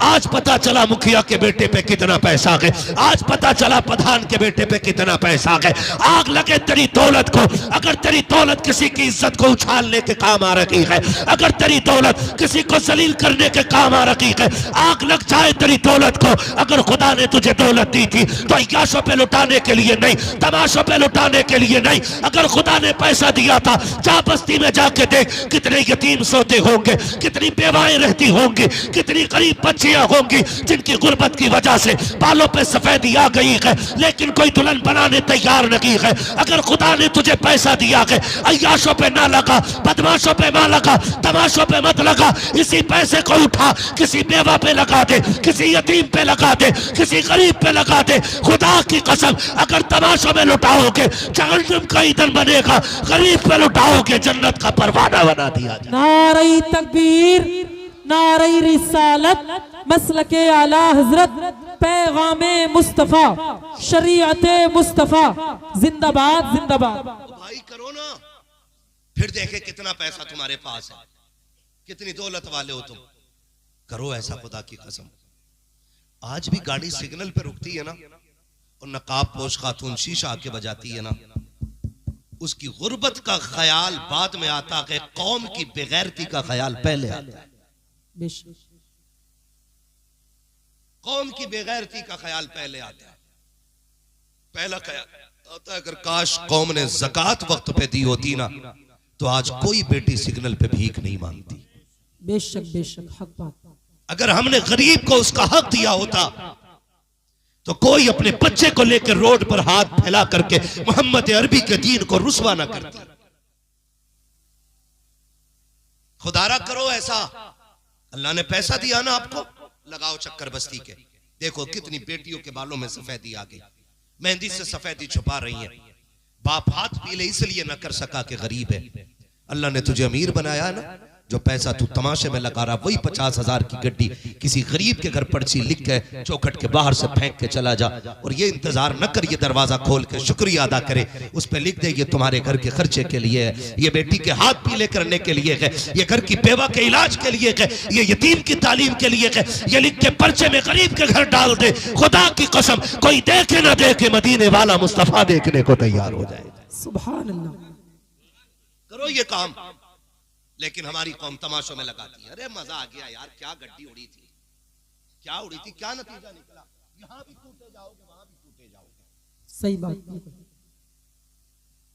आज पता चला मुखिया के बेटे पे कितना पैसा है, आज पता चला प्रधान के बेटे पे कितना पैसा है। आग लगे तेरी दौलत को, अगर तेरी दौलत किसी की इज्जत को उछालने के काम आ रही है, अगर तेरी दौलत किसी को जलील करने के काम आ रही है, आग लग जाए तेरी दौलत को। अगर खुदा ने तुझे दौलत दी थी तो अय्याशों पे लुटाने के लिए नहीं, तमाशों पे लुटाने के लिए नहीं। अगर खुदा ने पैसा दिया था, जा बस्ती में जाके देख कितने यतीम सोते होंगे, कितनी बेवाएं रहती होंगी, कितनी गरीब बच्चियां होंगी जिनकी गुर्बत की वजह से बालों पे सफेदी आ गई है, लेकिन कोई दुल्हन बनाने तैयार नहीं है। अगर खुदा ने तुझे पैसा दिया है, अय्याशों पे ना लगा, बदमाशों पे ना लगा, तमाशों पे मत लगा। इसी पैसे को उठा किसी बेवा पे लगा दे, किसी यतीम पे लगा दे, किसी गरीब पे लगा दे। खुदा की कसम, अगर तमाशों में लुटाओगे जहन्नम का ईंधन बनेगा, गरीब पे लुटाओगे जन्नत का परवाना बना दिया जाए। नारे तकबीर, नारे रिसालत, मसलके आला हजरत, पैगामे मुस्तफा, शरीयते मुस्तफा, जिंदाबाद जिंदाबाद। भाई करो ना, फिर देखे कितना पैसा तुम्हारे पास है, कितनी दौलत वाले हो तुम। करो ऐसा खुदा की कसम। आज भी गाड़ी सिग्नल पे रुकती है ना, और नकाब पोश खातून शीशा आके बजाती है ना, उसकी गुर्बत का ख्याल बाद में आता है, कौम की बेगैरती का ख्याल पहले आता है। कौम की बेगैरती का ख्याल पहले आता है। पहला ख्याल आता है अगर काश कौम ने ज़कात वक्त पे दी होती ना, तो आज कोई बेटी सिग्नल पे भीख नहीं मांगती। बेशक बेशक, हक बात। अगर हमने गरीब को उसका हक दिया होता तो कोई अपने बच्चे को लेकर रोड पर हाथ फैला करके मोहम्मद अरबी के दीन को रुसवा ना करती। खुदारा करो ऐसा। अल्लाह ने पैसा दिया ना आपको, लगाओ चक्कर बस्ती के, देखो कितनी बेटियों के बालों में सफेदी आ गई, मेहंदी से सफेदी छुपा रही है। बाप हाथ पीले इसलिए ना कर सका कि गरीब है। अल्लाह ने तुझे अमीर बनाया ना, जो पैसा तू तमाशे में लगा रहा, वही 50,000 की गड्डी किसी गरीब के घर पर्ची लिख के चौखट के बाहर से फेंक के चला जा, और ये इंतजार न कर, ये दरवाजा खोल के शुक्रिया अदा करे, उस पर लिख दे ये तुम्हारे घर के खर्चे के लिए है, ये बेटी के हाथ पीले करने के लिए है, ये घर की बेवा के इलाज के लिए है, ये यतीम की तालीम के लिए है। ये लिख के पर्चे में गरीब के घर डाल दे। खुदा की कसम, कोई देखे ना देखे, मदीने वाला मुस्तफा देखने को तैयार हो जाए। सुभान अल्लाह। करो ये काम। लेकिन हमारी कौम तमाशों में लगाती है। अरे मजा आ गया यार, क्या गड्डी उड़ी थी, क्या उड़ी थी, क्या नतीजा निकला, यहां भी टूटे जाओगे, वहां भी टूटे जाओगे। सही बात।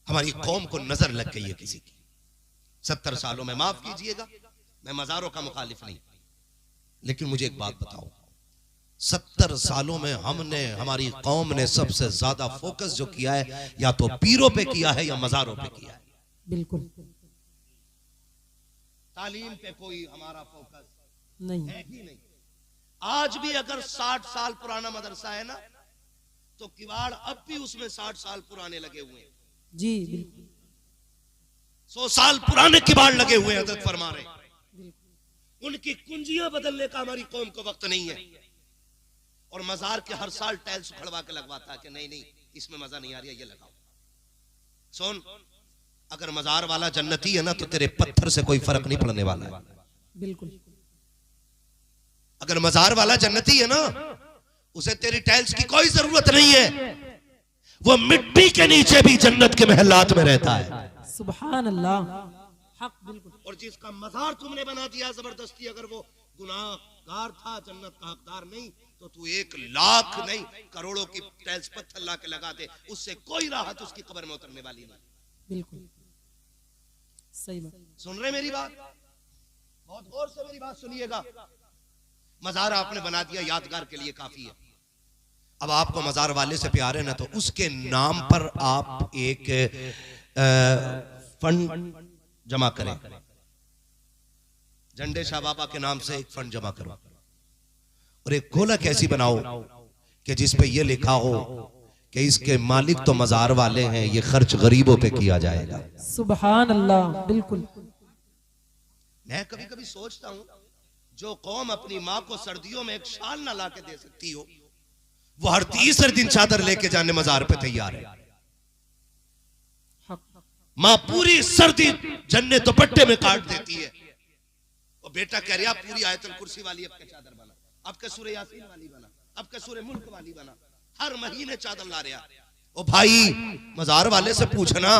हमारी कौम को नजर लग गई है किसी की। 70 सालों में, माफ कीजिएगा मैं मजारों का मुखालिफ नहीं, लेकिन मुझे एक बात बताओ, 70 सालों में हमने, हमारी कौम ने सबसे ज्यादा फोकस जो किया है, या तो पीरों पे किया है या मजारों पे किया है। बिल्कुल। तालीम पे कोई हमारा फोकस नहीं है ही नहीं। आज भी अगर 60 साल पुराना मदरसा है ना, तो किवाड़ अब भी उसमें 60 साल पुराने लगे हुए हैं। जी बिल्कुल। 100 साल पुराने किवाड़ लगे हुए हैं। हज़रत फरमा रहे, उनकी कुंजियां बदलने का हमारी कौम को वक्त नहीं है। और मजार के हर साल टाइल्स उखड़वा के लगवाता है कि नहीं नहीं इसमें मजा नहीं आ रही है, ये लगाओ। सुन, अगर मजार वाला जन्नती है ना, तो तेरे पत्थर से कोई फर्क नहीं पड़ने वाला है। बिल्कुल। अगर मजार वाला जन्नती है ना, उसे तेरी टाइल्स की कोई जरूरत नहीं है, वो मिट्टी के नीचे भी जन्नत के महलात में रहता है। सुभान अल्लाह, हक बिल्कुल। और जिसका मजार तुमने बना दिया जबरदस्ती, अगर वो गुनाहगार था, जन्नत का हकदार नहीं, तो तू 1 लाख नहीं करोड़ों की टाइल्स पत्थर ला के लगा दे, उससे कोई राहत उसकी कब्र में उतरने वाली नहीं। बिल्कुल सही बात। सुन रहे मेरी बात? बहुत गौर से मेरी बात सुनिएगा। मजार आपने बना दिया, यादगार के लिए काफी है। अब आपको मजार वाले से प्यार है ना, तो उसके नाम पर आप एक फंड जमा करें। झंडे शाह बाबा के नाम से एक फंड जमा करो, और एक गोलक ऐसी बनाओ कि जिसपे ये लिखा हो कि इसके मालिक तो मजार वाले हैं, ये खर्च गरीबों पे किया जाएगा। सुभान अल्लाह। बिल्कुल। मैं कभी कभी सोचता हूं, जो कौम अपनी माँ को सर्दियों में एक शाल ना ला के दे सकती हो, वो हर तीसरे दिन चादर लेके जाने मजार पे तैयार है। माँ पूरी सर्दी जन्ने दुपट्टे में काट देती है, और बेटा कह रहा पूरी आयतुल कुर्सी वाली अपने चादर बना। अब के सूरह यासीन वाली बना, अब के सूरह मुल्क वाली बना, हर महीने चादर ला रहा। ओ भाई मजार वाले से पूछना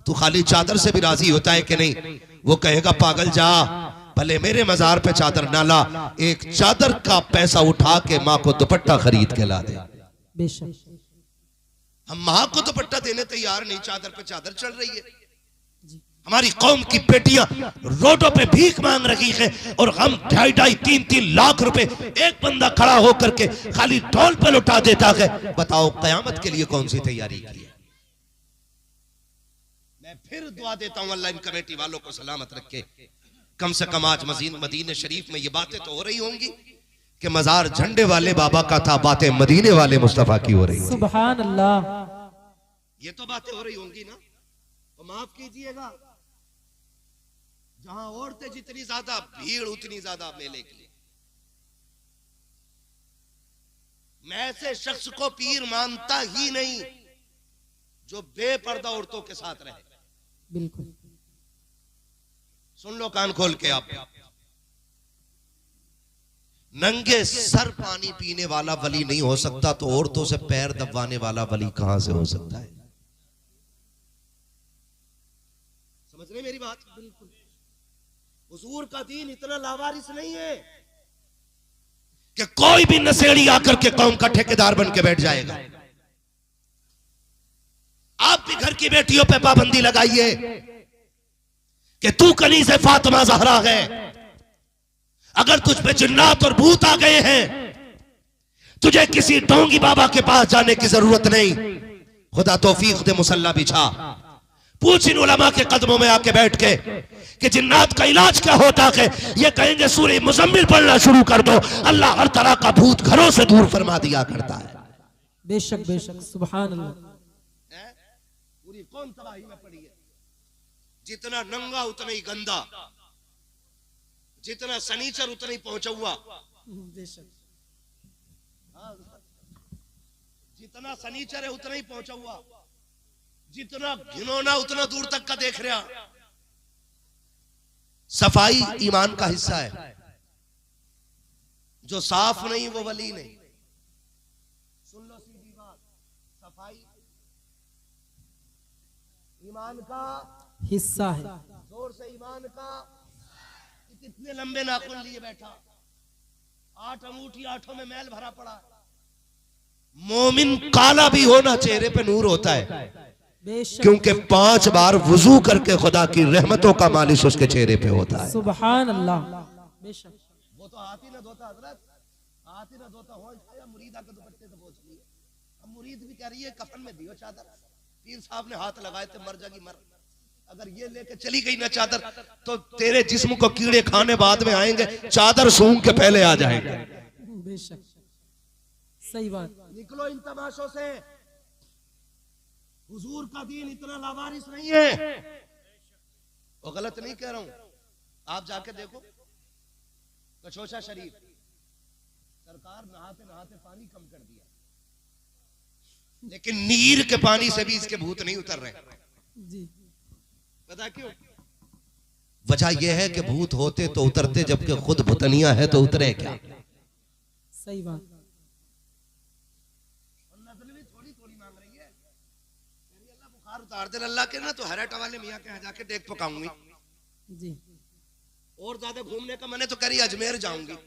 तू खाली चादर से भी राजी होता है कि नहीं? वो कहेगा पागल जा, भले मेरे मजार पे चादर ना ला, एक चादर का पैसा उठा के माँ को दुपट्टा खरीद के ला दे। बेशक हम माँ को दुपट्टा देने तैयार नहीं, चादर पे चादर चल रही है। हमारी कौम की बेटियां रोडों पे भीख मांग रही है और हम 2.5-3 लाख रुपए एक बंदा खड़ा होकर के खाली ढोल पे लुटा देता है। बताओ कयामत के लिए कौन सी तैयारी की है? मैं फिर दुआ देता हूं अल्लाह इन कमेटी वालों को सलामत रखे। कम से कम आज मदीने शरीफ में ये बातें तो हो रही होंगी कि मजार झंडे वाले बाबा का था, बातें मदीने वाले मुस्तफा की हो रही होंगी। सुभान अल्लाह। ये तो बातें हो रही होंगी ना। तो माफ कीजिएगा, जहां औरतें जितनी ज्यादा भीड़ उतनी ज्यादा मेले की। मैं ऐसे शख्स को पीर मानता ही नहीं जो बेपर्दा औरतों के साथ रहे। बिल्कुल सुन लो कान खोल के आप, नंगे सर पानी पीने वाला वली नहीं हो सकता तो औरतों से पैर दबाने वाला वली कहां से हो सकता है? समझ रहे मेरी बात? बिल्कुल। हुजूर का दीन इतना लावारिस नहीं है कि कोई भी नशेड़ी आकर के कौम का ठेकेदार बन के बैठ जाएगा। आप भी घर की बेटियों पे पाबंदी लगाइए कि तू कनीज़ फातिमा ज़हरा है। अगर तुझ पे जिन्नात और भूत आ गए हैं, तुझे किसी ढोंगी बाबा के पास जाने की जरूरत नहीं। खुदा तौफीक दे, मुसल्ला बिछा, पूछ इन उलमा के कदमों में आके बैठ के कि जिन्नात का इलाज क्या होता है। ये कहेंगे सूरह मुज़म्मिल पढ़ना शुरू कर दो, अल्लाह हर तरह का भूत घरों से दूर फरमा दिया करता है। बेशक बेशक सुभान अल्लाह। पूरी कौम तबाही में पड़ी है। जितना नंगा उतना ही गंदा, जितना सनीचर उतना ही पहुंचा हुआ। बेशक जितना सनीचर है उतना ही पहुंचा हुआ, जितना घिनौना उतना दूर तक का देख रहा। सफाई ईमान का हिस्सा है, जो साफ नहीं वो वली नहीं। सुन लो सीधी बात, सफाई ईमान का हिस्सा है। जोर से ईमान का। कितने लंबे नाखून लिए बैठा, 8 अंगूठी 8 में मैल भरा पड़ा। मोमिन काला भी होना चेहरे पे नूर होता है, क्योंकि 5 बार वुजू करके खुदा की रहमतों का मालिश उसके चेहरे पे होता है। सुभान अल्लाह। बेशक वो तो हाथ ही ना धोता हजरत, हाथ ही ना धोता हो या मुरीदा के दुपट्टे से पोंछ लिए। अब मुरीद भी कह रही है कफन में दियो चादर, पीर साहब ने हाथ लगाए थे मर जाएगी मर। अगर ये लेके चली गई ना चादर तो तेरे जिस्म को कीड़े खाने बाद में आएंगे, चादर सूंघ के पहले आ जाएंगे। बेशक सही बात। निकलो इन तमाशों से। हुजूर का दीन इतना लावारिस नहीं है। वो गलत नहीं कह रहा हूं, आप जाके देखो कचौशा शरीफ, सरकार नहाते नहाते पानी कम कर दिया, लेकिन नीर के पानी से भी इसके भूत नहीं उतर रहे। जी पता क्यों? वजह यह है कि भूत होते तो उतरते, जबकि खुद भूतनिया है तो उतरे क्या? सही बात। बुखार उतार दे अल्लाह के ना तो हराटा वाले मियाँ के यहाँ जाके देख पकाऊंगी जी। और ज्यादा घूमने का मैंने तो करी अजमेर जाऊंगी।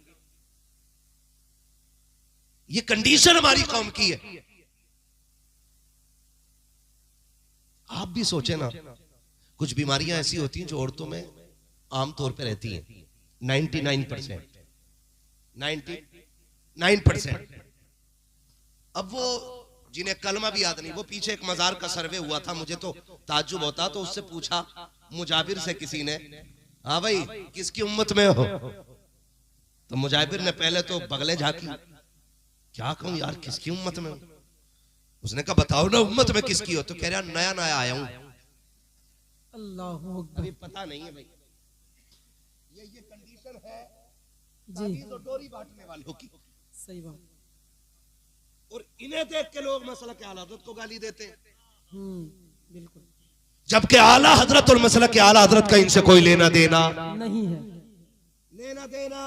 ये कंडीशन हमारी कौम की है। आप भी सोचे ना, कुछ बीमारियां ऐसी होती हैं जो औरतों में आमतौर पे रहती हैं। 99%। अब वो जिन्हें कलमा भी याद नहीं, वो पीछे एक मजार का सर्वे हुआ था, मुझे तो ताज्जुब होता, तो उससे पूछा मुजाबिर से किसी ने, हाँ भाई किसकी उम्मत में हो? तो मुजाबिर ने पहले तो बगले झांकी, क्या कहूं यार किसकी उम्मत में हो? उसने कहा बताओ ना उम्मत में किसकी हो? तो कह रहा नया नया आया हूं, अल्लाहू अकबर। अभी पता नहीं है भाई। ये कंडीशन है जी तो डोरी बांटने वालों की। सही बात। और इन्हें देख के लोग मसला के आला हजरत को गाली देते हैं, बिल्कुल। जबकि आला हजरत और मसला के आला हजरत का इनसे कोई लेना देना नहीं है। लेना देना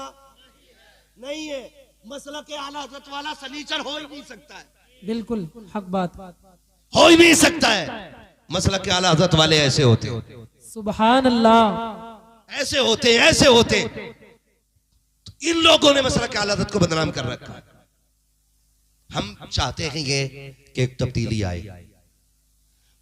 नहीं है। मसला के आला हजरत वाला सनीचर हो ही नहीं सकता है, बिल्कुल हक बात। हो ही नहीं सकता है। मसला के आला हजरत वाले ऐसे होते, सुभान अल्लाह। ऐसे होते, ऐसे होते। तो इन लोगों ने मसला के आला हजरत को बदनाम कर रखा है। हम चाहते हैं ये कि एक तब्दीली आए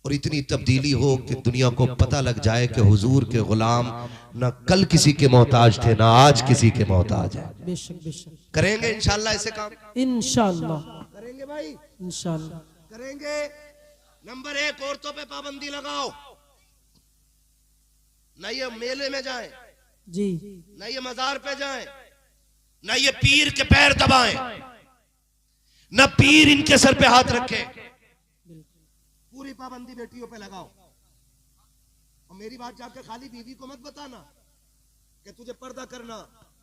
और इतनी तब्दीली हो कि दुनिया को पता लग जाए कि हुजूर के गुलाम ना कल किसी के मोहताज थे, ना आज किसी के मोहताज है। बेशक बेशक करेंगे इंशाल्लाह ऐसे काम, इंशाल्लाह करेंगे भाई, इंशाल्लाह करेंगे। नंबर 1, औरतों पे पाबंदी लगाओ, ना ये मेले में जाएं, जी, ना ये मजार पे जाएं, ना ये पीर के पैर दबाएं, ना पीर इनके सर पे हाथ रखे। पूरी पाबंदी बेटियों पे लगाओ। और मेरी बात जाके खाली बीवी को मत बताना कि तुझे पर्दा करना,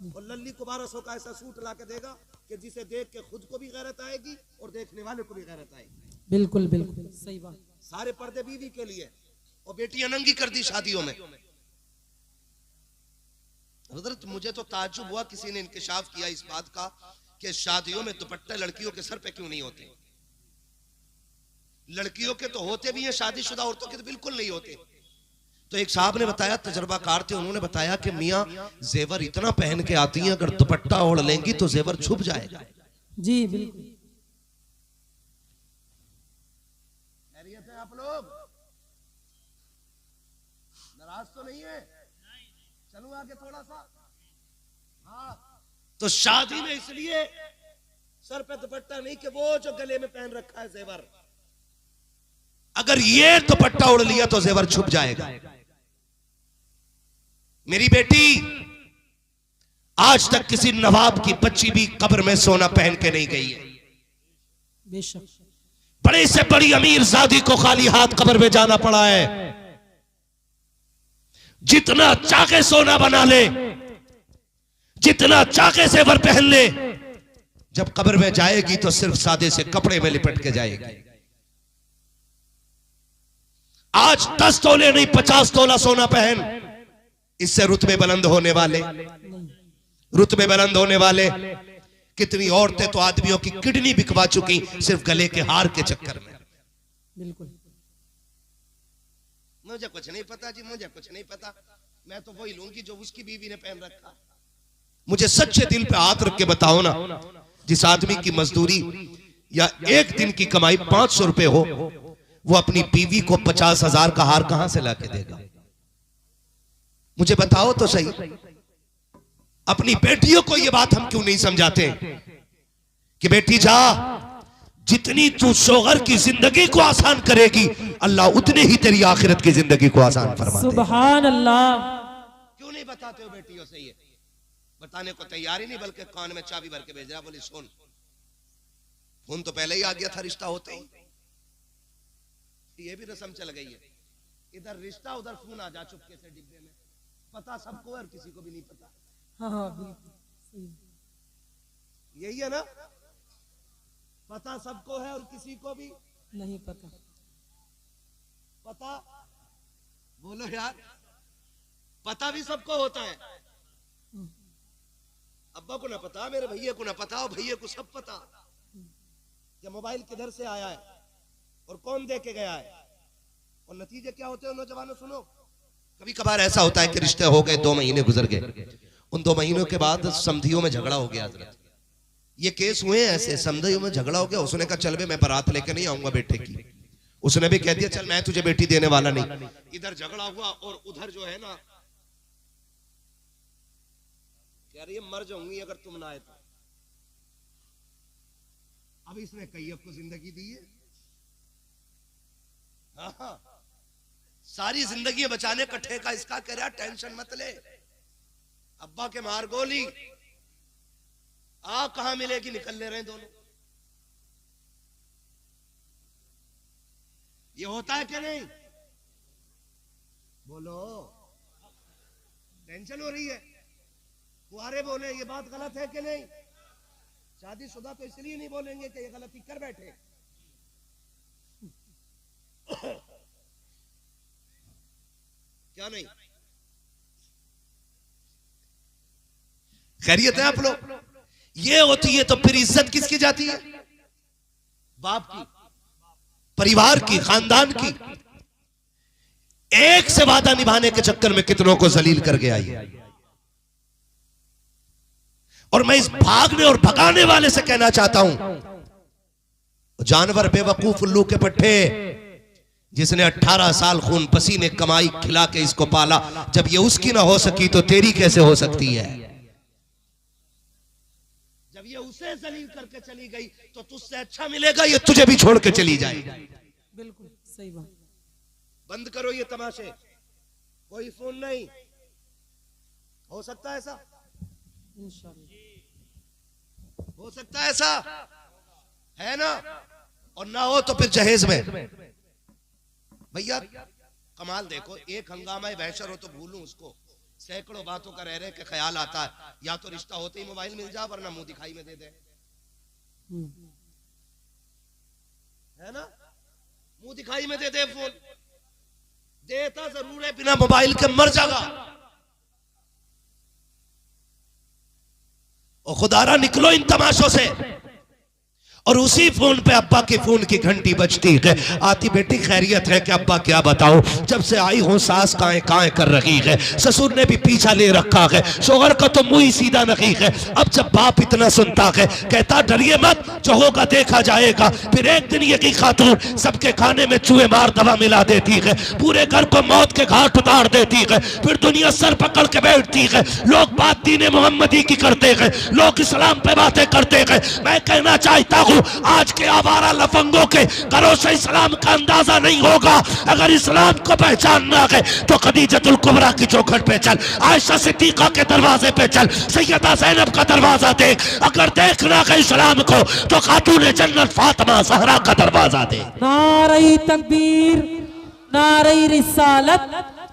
और लल्ली को 1200 का ऐसा सूट ला के देगा कि जिसे देख के खुद को भी गैरत आएगी और देखने वाले को भी गैरत आएगी। बिल्कुल बिल्कुल सही बात। सारे पर्दे बीवी के लिए, और बेटियां नंगी कर दी शादियों में। हज़रत मुझे तो ताज्जुब हुआ, किसी ने इंकिशाफ किया इस बात का कि शादियों में दुपट्टे लड़कियों के सर पे क्यों नहीं होते। लड़कियों के तो होते भी हैं, शादीशुदा औरतों के तो बिल्कुल नहीं होते। तो एक साहब ने बताया, तजर्बाकार थे, उन्होंने बताया कि मियाँ जेवर इतना पहन के आती हैं, अगर दुपट्टा ओढ़ लेंगी तो जेवर छुप जाएगा। जी बिल्कुल। खैरियत है आप लोग? नाराज तो नहीं है? चलूं आगे थोड़ा सा। हाँ, तो शादी में इसलिए सर पे दुपट्टा नहीं कि वो जो गले में पहन रखा है जेवर, अगर ये दुपट्टा उड़ लिया तो जेवर छुप जाएगा। मेरी बेटी आज तक किसी नवाब की बच्ची भी कब्र में सोना पहन के नहीं गई है। बेशक। बड़े से बड़ी अमीर जादी को खाली हाथ कब्र में जाना पड़ा है। जितना चाके सोना बना ले, जितना चाके जेवर पहन ले, जब कब्र में जाएगी तो सिर्फ सादे से कपड़े में लिपट के जाएगी। आज 10 तोले नहीं 50 तोला सोना पहन, इससे रुतबे बुलंद होने वाले, रुतबे बुलंद होने वाले। कितनी औरतें तो आदमियों की किडनी बिकवा चुकी सिर्फ गले के हार के चक्कर में। बिल्कुल। मुझे कुछ नहीं पता जी, मुझे कुछ नहीं पता, मैं तो वही लूंगी जो उसकी बीवी ने पहन रखा। मुझे सच्चे दिल पे हाथ रख के बताओ ना, जिस आदमी की मजदूरी या एक दिन की कमाई 500 रुपए हो, वो अपनी बीवी को 50,000 का हार कहां से लाके देगा? मुझे बताओ तो सही। अपनी बेटियों को ये बात हम क्यों नहीं समझाते कि बेटी जा, जितनी तू शोहर की जिंदगी को आसान करेगी, अल्लाह उतने ही तेरी आखिरत की जिंदगी को आसान फरमा देगा। सुभान अल्लाह। क्यों नहीं बताते हो बेटियों से? ये बताने को तैयार ही नहीं, बल्कि कान में चाबी भर के भेज रहा, बोली सुन। फोन तो पहले ही आ गया था रिश्ता होते ही, ये भी रस्म चल गई है। इधर रिश्ता उधर फोन आ जा चुपके से डिब्बे में। पता सबको है और किसी को भी नहीं पता। हाँ हाँ बिल्कुल सही। यही है ना, पता सबको है और किसी को भी नहीं पता। पता बोलो यार, पता भी सबको होता है। अब्बा को ना पता, मेरे भैया को ना पता, और भैया को सब पता कि मोबाइल किधर से आया है और कौन दे के गया है। और नतीजे क्या होते हैं नौजवानों? सुनो, कभी कभार ऐसा होता है कि रिश्ते हो गए, 2 महीने गुजर गए, उन 2 महीनों के बाद समधियों में झगड़ा हो गया। हजरत ये केस हुए ऐसे, समधियों में झगड़ा हो गया। उसने कहा चल बे, मैं बारात लेके नहीं आऊंगा बेटे की। उसने भी कह दिया चल मैं तुझे बेटी देने वाला नहीं। इधर झगड़ा हुआ और उधर जो है ना कह रही है मर जाऊंगी अगर तुम ना आए तो। अब इसने कैयब को जिंदगी दी है। हाँ, सारी जिंदगी बचाने का ठेका इसका। कह रहा टेंशन मत ले, अब्बा के मार गोली, आ कहां मिलेगी, निकल ले रहे हैं दोनों। ये होता है कि नहीं? बोलो, टेंशन हो रही है। कुआरे बोले ये बात गलत है कि नहीं? शादीशुदा तो इसलिए नहीं बोलेंगे कि ये गलती कर बैठे। क्या नहीं? खैरियत है आप लोग? ये होती है तो फिर इज्जत किसकी जाती है? बाप की, परिवार की, खानदान की। एक से वादा निभाने के चक्कर में कितनों को जलील करके आई है। और मैं इस भागने और भगाने वाले से कहना चाहता हूं, जानवर बेवकूफ उल्लू के पट्टे, जिसने 18 साल खून पसीने कमाई खिला के इसको पाला, जब ये उसकी ना हो सकी तो तेरी कैसे हो सकती है? जब ये उसे जलील करके चली गई तो तुझसे अच्छा मिलेगा ये तुझे भी छोड़ के चली जाएगी। बिल्कुल सही बात। बंद करो ये तमाशे, कोई फोन नहीं। हो सकता है ऐसा? इंशाल्लाह हो सकता है ऐसा, है ना? और ना हो तो फिर जहेज में। भैया कमाल देखो, एक हंगामा वहशर हो तो भूलूं उसको, सैकड़ों बातों का रह रहे के ख्याल आता है, या तो रिश्ता होते ही मोबाइल मिल जा, वरना मुंह दिखाई में दे दे, है ना? मुंह दिखाई में दे दे फोन, देता जरूर है, बिना मोबाइल के मर जाएगा। और खुदारा निकलो इन तमाशों से। और उसी फोन पे अब्बा के फोन की घंटी बजती है, आती बेटी खैरियत है कि अब्बा क्या बताओ, जब से आई हूं सास काएं काएं कर रही है, ससुर ने भी पीछा ले रखा है, शोहर का तो मुंह ही सीधा नहीं है। अब जब बाप इतना सुनता है, कहता डरिए मत, जो होगा देखा जाएगा। फिर एक दिन ये की खातून सबके खाने में चूहे मार दवा मिला देती है, पूरे घर को मौत के घाट उतार देती है, फिर दुनिया सर पकड़ के बैठती है। लोग बात दीन मोहम्मदी की करते हैं, लोग इस्लाम पे बातें करते हैं। मैं कहना चाहता हूं, आज के आवारा लफंगों के घरों से इस्लाम का अंदाजा नहीं होगा। अगर इस्लाम को पहचानना है तो खदीजतुल कुबरा की चौखट पे चल, आयशा सिद्दीका के दरवाजे पे चल, सैयदा ज़ैनब का दरवाजा देख। अगर देखना है इस्लाम को तो खातून जन्नत फातिमा ज़हरा का दरवाजा दे। नारे तकबीर, नारे रिसालत,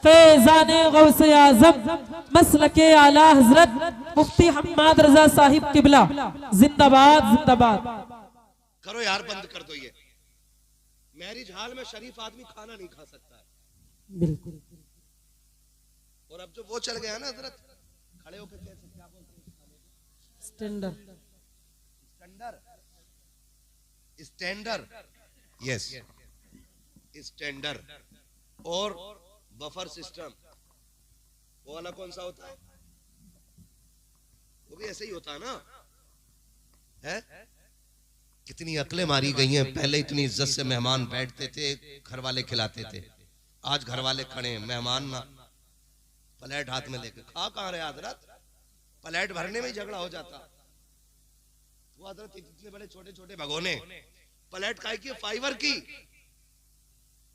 फैज़ाने गौसे आज़म, मसलके आला हजरत मुफ्ती हम्माद रजा साहिब किबला, जिंदाबाद जिंदाबाद। करो यार, बंद कर दो ये। मैरिज हाल में शरीफ आदमी खाना नहीं खा सकता है। बिल्कुल। और अब जो वो चल गया ना हजरत, खड़े होकर कैसे क्या बोलते हैं? स्टैंडर, स्टैंडर, यस, स्टैंडर और बफर सिस्टम, वो वाला कौन सा होता है? वो भी ऐसे ही होता है ना, है? कितनी अकलें मारी गई हैं। पहले इतनी इज्जत से मेहमान बैठते थे, घर वाले खिलाते थे। आज घर वाले खड़े हैं, मेहमान ना, प्लेट हाथ में लेके खा कहां रहे हजरत? प्लेट भरने में ही झगड़ा हो जाता। वो हजरत इतने बड़े छोटे छोटे भगोने, प्लेट काय की? फाइबर की,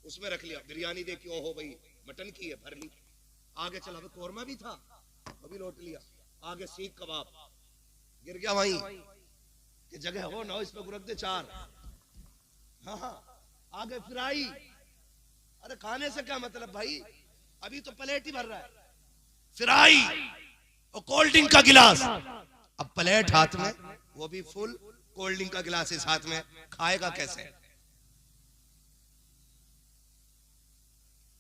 उसमें रख लिया। बिरयानी देखी, ओहो भाई मटन की है, भर ली। आगे चला, कोरमा भी था, अभी लौट लिया। आगे सीख कबाब, गिर गया वहीं कि जगह हो ना हो, इस पे गुरक दे 4। हाँ, आगे फ्राई। अरे खाने से क्या मतलब भाई, अभी तो प्लेट ही भर रहा है। फ्राई और कोल्ड ड्रिंक का गिलास, अब प्लेट हाथ में, वो भी फुल, कोल्ड ड्रिंक का गिलास इस हाथ में, खाएगा कैसे?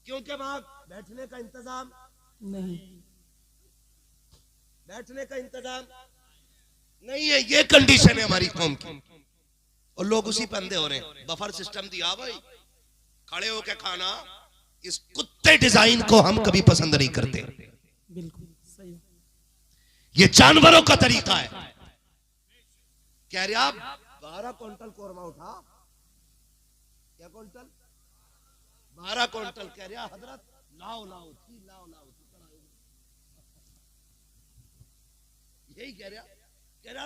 क्योंकि वहां बैठने का इंतजाम नहीं, बैठने का इंतजाम नहीं है। ये कंडीशन है हमारी कौम की, और लोग उसी पे अंधे हो रहे हैं। बफर सिस्टम दिया भाई, खड़े होके खाना, इस कुत्ते डिजाइन को हम कभी पसंद नहीं करते। बिल्कुल सही। ये जानवरों का तरीका है। कह रहे आप 12 क्विंटल कोरमा उठा, क्या क्विंटल? 12 क्विंटल। कह रहे हजरत लाओ लाओ थी, लाओ लाओ थी, यही कह रहा,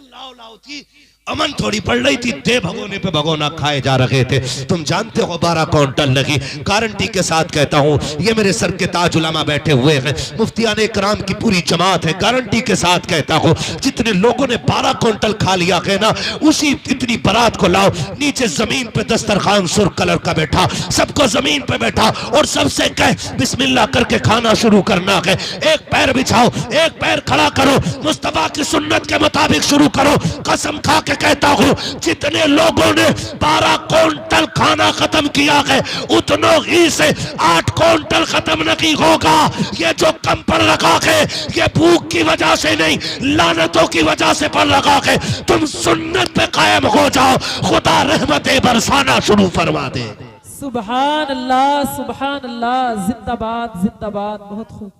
लाओ लाओ थी। अमन थोड़ी पड़ रही थी, दे भगोने पे भगोना खाए जा रहे थे। तुम जानते हो 12 क्विंटल लगी। गारंटी के साथ कहता हूं, ये मेरे सर के ताज उलमा बैठे हुए हैं, मुफ्तियाने कराम की पूरी जमात है। गारंटी के साथ कहता हूं, जितने लोगों ने 12 क्विंटल खा लिया है ना, उसी इतनी बारात को लाओ, नीचे जमीन पे दस्तरखान सुर्ख कलर का बैठा, सबको जमीन पे बैठा और सबसे कह बिस्मिल्लाह करके खाना शुरू करना है। एक पैर बिछाओ, एक पैर खड़ा करो, मुस्तफा की सुन्नत के मुताबिक तबलीग शुरू करो। कसम खा के कहता हूं, जितने लोगों ने 12 क्विंटल खाना खत्म किया है, उतनों ही से 8 क्विंटल खत्म नहीं होगा। ये जो कम पड़ रखा है, ये भूख की वजह से नहीं, लानतों की वजह से पड़ रखा है। तुम सुन्नत पे कायम हो जाओ, खुदा रहमतें बरसाना शुरू फरमा दे। सुभान अल्लाह, जिंदाबाद जिंदाबाद। बहुत खूब,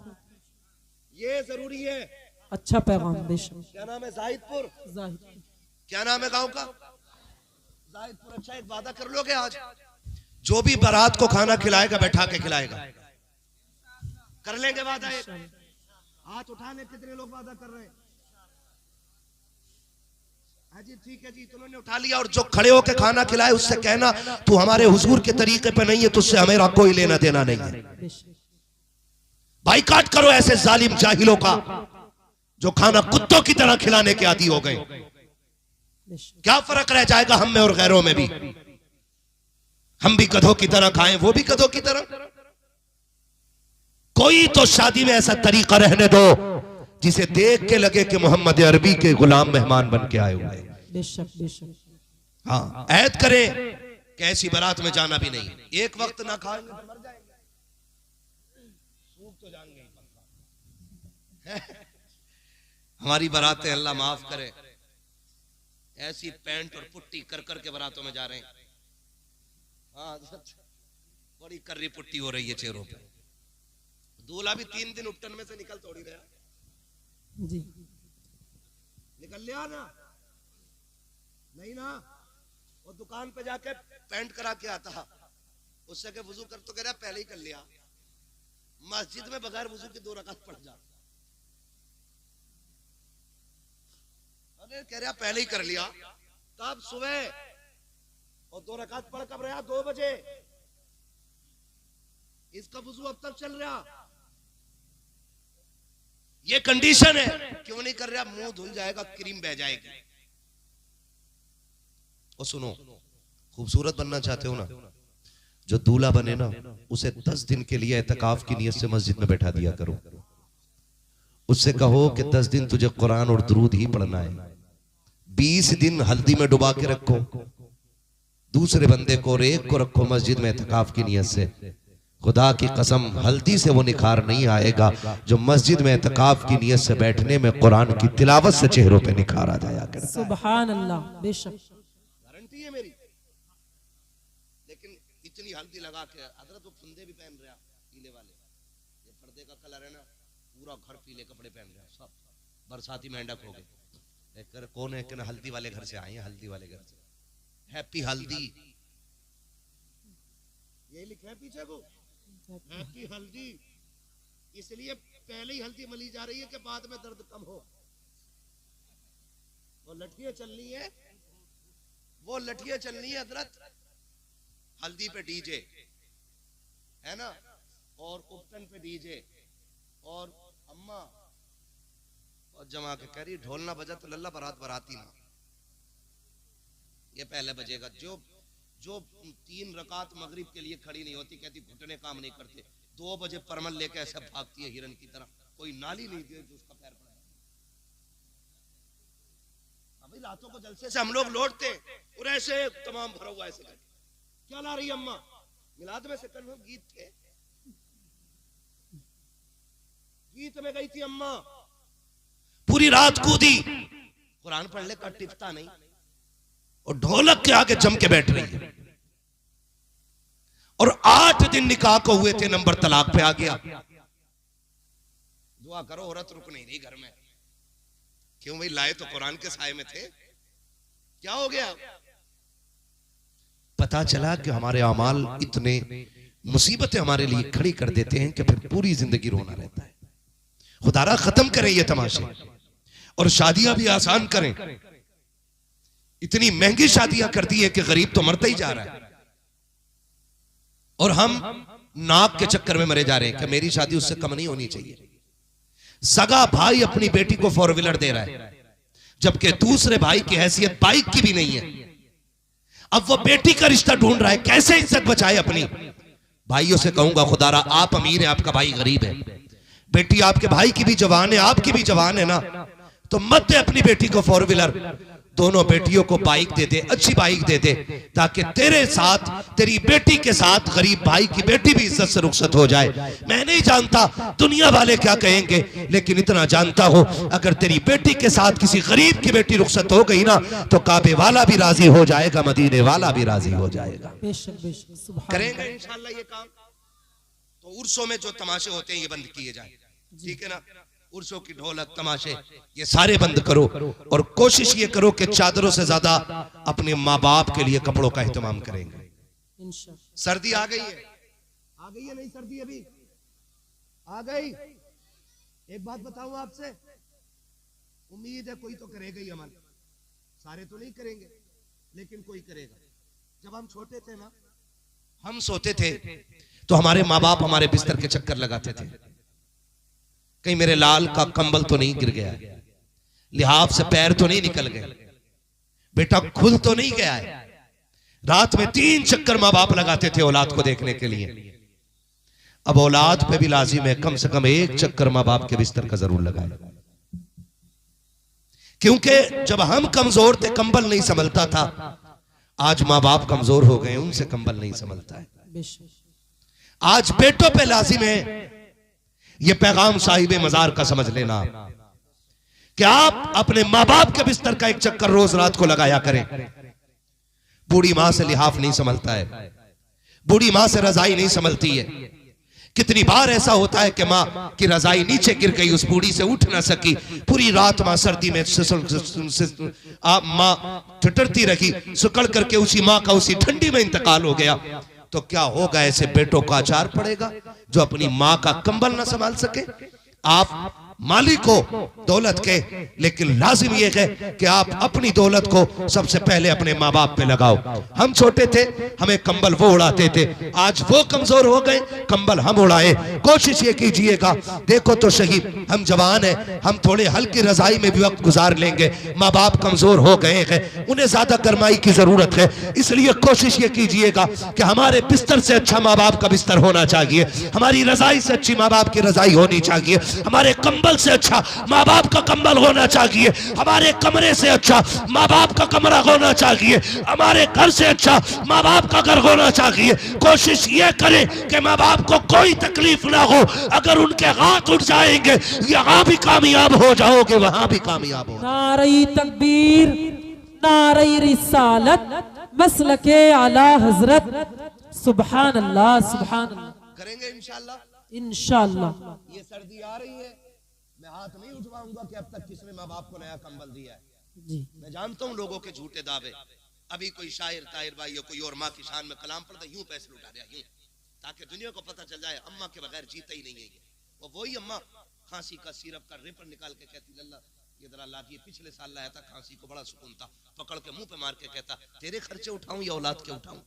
ये जरूरी है। अच्छा पैगाम। बेशक। क्या नाम है? जाहिदपुर। जाहिद। क्या नाम है गांव का? जाहिदपुर। अच्छा, एक वादा कर लोगे आज, जो भी बारात को खाना खिलाएगा बैठा के खिलाएगा। कर लेंगे वादा? हाथ उठाने, कितने लोग वादा कर रहे हैं? हाँ जी, ठीक है जी, तुमने उठा लिया। और जो खड़े होके खाना खिलाए उससे कहना, तू हमारे हुजूर के तरीके पे नहीं है, तुझसे हमें कोई लेना देना नहीं है। बाइकाट करो ऐसे जालिम जाहिलों का, जो खाना कुत्तों की तरह खिलाने के आदी हो गए। क्या फर्क रह जाएगा हम में और गैरों में भी? हम भी गधों की तरह खाएं, वो भी गधों की तरह। कोई तो शादी में ऐसा तरीका रहने दो जिसे देख के लगे कि मोहम्मद अरबी के गुलाम मेहमान बन के आए हुए। बेशक बेशक। हाँ, ऐद करें कि ऐसी बारात में जाना भी नहीं। एक वक्त ना खाएंगे तो मर जाएंगे, सूख तो जाएंगे। हमारी बारातें अल्लाह माफ करे, ऐसी पैंट और पुट्टी कर कर के बारातों में जा रहे हैं। हाँ, बड़ी कर्री पुट्टी हो रही है चेहरों पे। दूल्हा भी 3 दिन उपटन में से निकल थोड़ी रहा जी। निकल लिया ना? नहीं ना। वो दुकान पे जाके पैंट करा के आता, उससे के वुजू कर तो कह रहा पहले ही कर लिया। मस्जिद में बगैर वुजू के 2 रकात पढ़ जा। अरे कह रहा पहले ही कर लिया। तब सुबह और 2 रकात पढ़ कब रहा? 2 बजे। इसका वुजू अब तक चल रहा। ये कंडीशन है। क्यों नहीं कर रहा? मुंह धुल जाएगा, क्रीम बह जाएगी। और सुनो, खूबसूरत बनना चाहते हो ना, जो दूल्हा बने ना, उसे 10 दिन के लिए एतकाफ की नियत से मस्जिद में बैठा दिया करो। उससे कहो कि 10 दिन तुझे कुरान और दुरूद ही पढ़ना है। 20 दिन हल्दी में डुबा के रखो दूसरे बंदे को, और एक को रखो मस्जिद में एतकाफ की नियत से। खुदा की कसम, हल्दी से वो निखार नहीं आएगा जो मस्जिद में एतकाफ की नियत से बैठने में कुरान की तिलावत से चेहरों पे निखार आ जाया करता है। सुभान अल्लाह। बेशक, गारंटी है मेरी। लेकिन इतनी हल्दी लगा के हजरत वो फंदे भी पहन रहा, पीले वाले, ये पर्दे का कलर है ना, पूरा घर पीले कपड़े पहन रहा, सब बरसाती मेंढक हो गए। कौन है कि ना हल्दी वाले घर से आए हैं, हल्दी वाले घर से, हैप्पी हल्दी, ये लिखा है पीछे को, हैप्पी हल्दी। इसलिए पहले ही हल्दी मली जा रही है कि बाद में दर्द कम हो। वो लठियां चलनी है, वो लठियां चलनी है हजरत, हल्दी पे डीजे है ना, और उपटन पे डीजे, और अम्मा और जमा के कह रही ढोल ना बजा तो लल्ला बारात बराती ना। ये पहले बजेगा। जो 3 रकात मगरिब के लिए खड़ी नहीं होती, कहती घुटने काम नहीं करते, 2 बजे परमल लेके ऐसे भागती है हिरन की तरह, कोई नाली नहीं दे जो उसका पैर पड़ा। अभी रातों को जलसे से हम लोग लौटते और ऐसे तमाम भरा हुआ ऐसे करके, क्या ला रही अम्मा? मिलाद में से कल गीत थे, गीत में गई थी अम्मा, पूरी रात कूदी, कुरान पढ़ने का टिकता नहीं, और ढोलक के आगे जम के बैठ रही है। और 8 दिन निकाह को हुए थे, नंबर तलाक पे आ गया। दुआ करो औरत रुक नहीं रही घर में। क्यों भाई? लाए तो कुरान के साए में थे, क्या हो गया? पता चला कि हमारे अमाल इतने मुसीबतें हमारे लिए खड़ी कर देते हैं कि फिर पूरी जिंदगी रोना रहता है। खुदारा खत्म करें ये तमाशे, और शादियां भी आसान करें। इतनी महंगी शादियां कर दी है कि गरीब तो मरता ही जा रहा है, और हम नाक के चक्कर में मरे जा रहे हैं कि मेरी शादी उससे कम नहीं होनी चाहिए। सगा भाई अपनी बेटी को 4 व्हीलर दे रहा है, जबकि दूसरे भाई की हैसियत बाइक की भी नहीं है। अब वो बेटी का रिश्ता ढूंढ रहा है, कैसे इज्जत बचाए अपनी। भाइयों से कहूंगा, खुदारा आप अमीर हैं, आपका भाई गरीब है, बेटी आपके भाई की भी जवान है, आपकी भी जवान है ना, तो मत दे अपनी बेटी को 4 व्हीलर, दोनों बेटियों को बाइक दे दे, अच्छी बाइक दे दे, ताकि तेरे साथ, तेरी बेटी के साथ गरीब भाई की बेटी भी इज्जत से रुखसत हो जाए। मैं नहीं जानता दुनिया वाले क्या कहेंगे, लेकिन इतना जानता हूं अगर तेरी बेटी के साथ किसी गरीब की बेटी रुखसत हो गई ना, तो काबे वाला भी राजी हो जाएगा, मदीने वाला भी राजी हो जाएगा। बेशक बेशक, सुभान करेंगे इंशाल्लाह ये काम। तो उर्सों में जो तमाशे होते हैं ये बंद किए जाए, ठीक है ना। उर्सों की ढोलक तमाशे ये सारे बंद करो, और कोशिश ये करो कि चादरों से ज्यादा अपने माँ बाप के लिए कपड़ों का एहतमाम करेंगे। इंशाअल्लाह। सर्दी आ गई है, आ गई है नहीं सर्दी अभी आ गई। एक बात बताऊं आपसे, उम्मीद है कोई तो करेगा ही अमल, सारे तो नहीं करेंगे लेकिन कोई करेगा। जब हम छोटे थे ना, हम सोते थे तो हमारे माँ बाप हमारे बिस्तर के चक्कर लगाते थे, कहीं मेरे लाल का कंबल तो नहीं गिर गया, लिहाफ से पैर तो नहीं निकल गए, बेटा खुल तो नहीं गया है। रात में 3 चक्कर माँ बाप लगाते थे औलाद को देखने के लिए। अब औलाद पे भी लाजिम है कम से कम 1 चक्कर माँ बाप के बिस्तर का जरूर लगाए, क्योंकि जब हम कमजोर थे कंबल नहीं संभलता था, आज माँ बाप कमजोर हो गए उनसे कंबल नहीं संभलता है। आज बेटों पे लाजिम है, ये पैगाम साहिब मजार का समझ लेना कि आप अपने माँ बाप के बिस्तर का 1 चक्कर रोज रात को लगाया करें। बूढ़ी मां से लिहाफ नहीं संभलता है, बूढ़ी मां से रजाई नहीं संभलती है। कितनी बार ऐसा होता है कि माँ की रजाई नीचे गिर गई, उस बूढ़ी से उठ ना सकी, पूरी रात माँ सर्दी में माँ ठिठुरती रही, सुकड़ करके उसी माँ का उसी ठंडी में इंतकाल हो गया। तो क्या होगा, ऐसे बेटों का आचार पड़ेगा जो अपनी माँ का कंबल ना संभाल सके। आप मालिक हो दौलत के, लेकिन लाजिम यह है कि आप अपनी दौलत को सबसे पहले अपने माँ बाप पे लगाओ। हम छोटे थे हमें कंबल वो उड़ाते थे, आज वो कमजोर हो गए कंबल हम उड़ाए। कोशिश ये कीजिएगा, देखो तो सही हम जवान हैं, हम थोड़े हल्की रजाई में भी वक्त गुजार लेंगे। माँ बाप कमजोर हो गए हैं, उन्हें ज्यादा गरमाई की जरूरत है, इसलिए कोशिश ये कीजिएगा कि हमारे बिस्तर से अच्छा माँ बाप का बिस्तर होना चाहिए, हमारी रजाई से अच्छी माँ बाप की रजाई होनी चाहिए, हमारे कंबल से अच्छा माँ बाप का कंबल होना चाहिए, हमारे कमरे से अच्छा माँ बाप का कमरा होना चाहिए, हमारे घर से अच्छा माँ बाप का घर होना चाहिए। कोशिश ये करें कि माँ बाप को कोई तकलीफ ना हो, अगर उनके हाथ उठ जाएंगे यहाँ भी कामयाब हो जाओगे, वहां भी कामयाब हो। नारे तकबीर, नारे रिसालत, मसलके आला हजरत, सुभान अल्लाह सुभान अल्लाह। करेंगे इंशाल्लाह, इंशाअल्लाह। ये सर्दी आ रही है, मैं हाथ नहीं उठवाऊंगा कि अब तक किसने माँ बाप को नया कंबल दिया है जी। मैं जानता हूँ लोगों के झूठे दावे। अभी कोई शायर ताहिर भाई या कोई और माँ की शान में कलाम पढ़ता यूं पैसे लुटा दिया यूं, ताकि दुनिया को पता चल जाए अम्मा के बगैर जीता ही नहीं है ये। वो वही अम्मा खांसी का सिरप का रेपर निकाल के कहती लल्ला ये जरा लाती, पिछले साल लाया था खांसी को बड़ा सुकून था, पकड़ के मुंह पे मार के कहता तेरे खर्चे उठाऊं या औलाद के उठाऊं।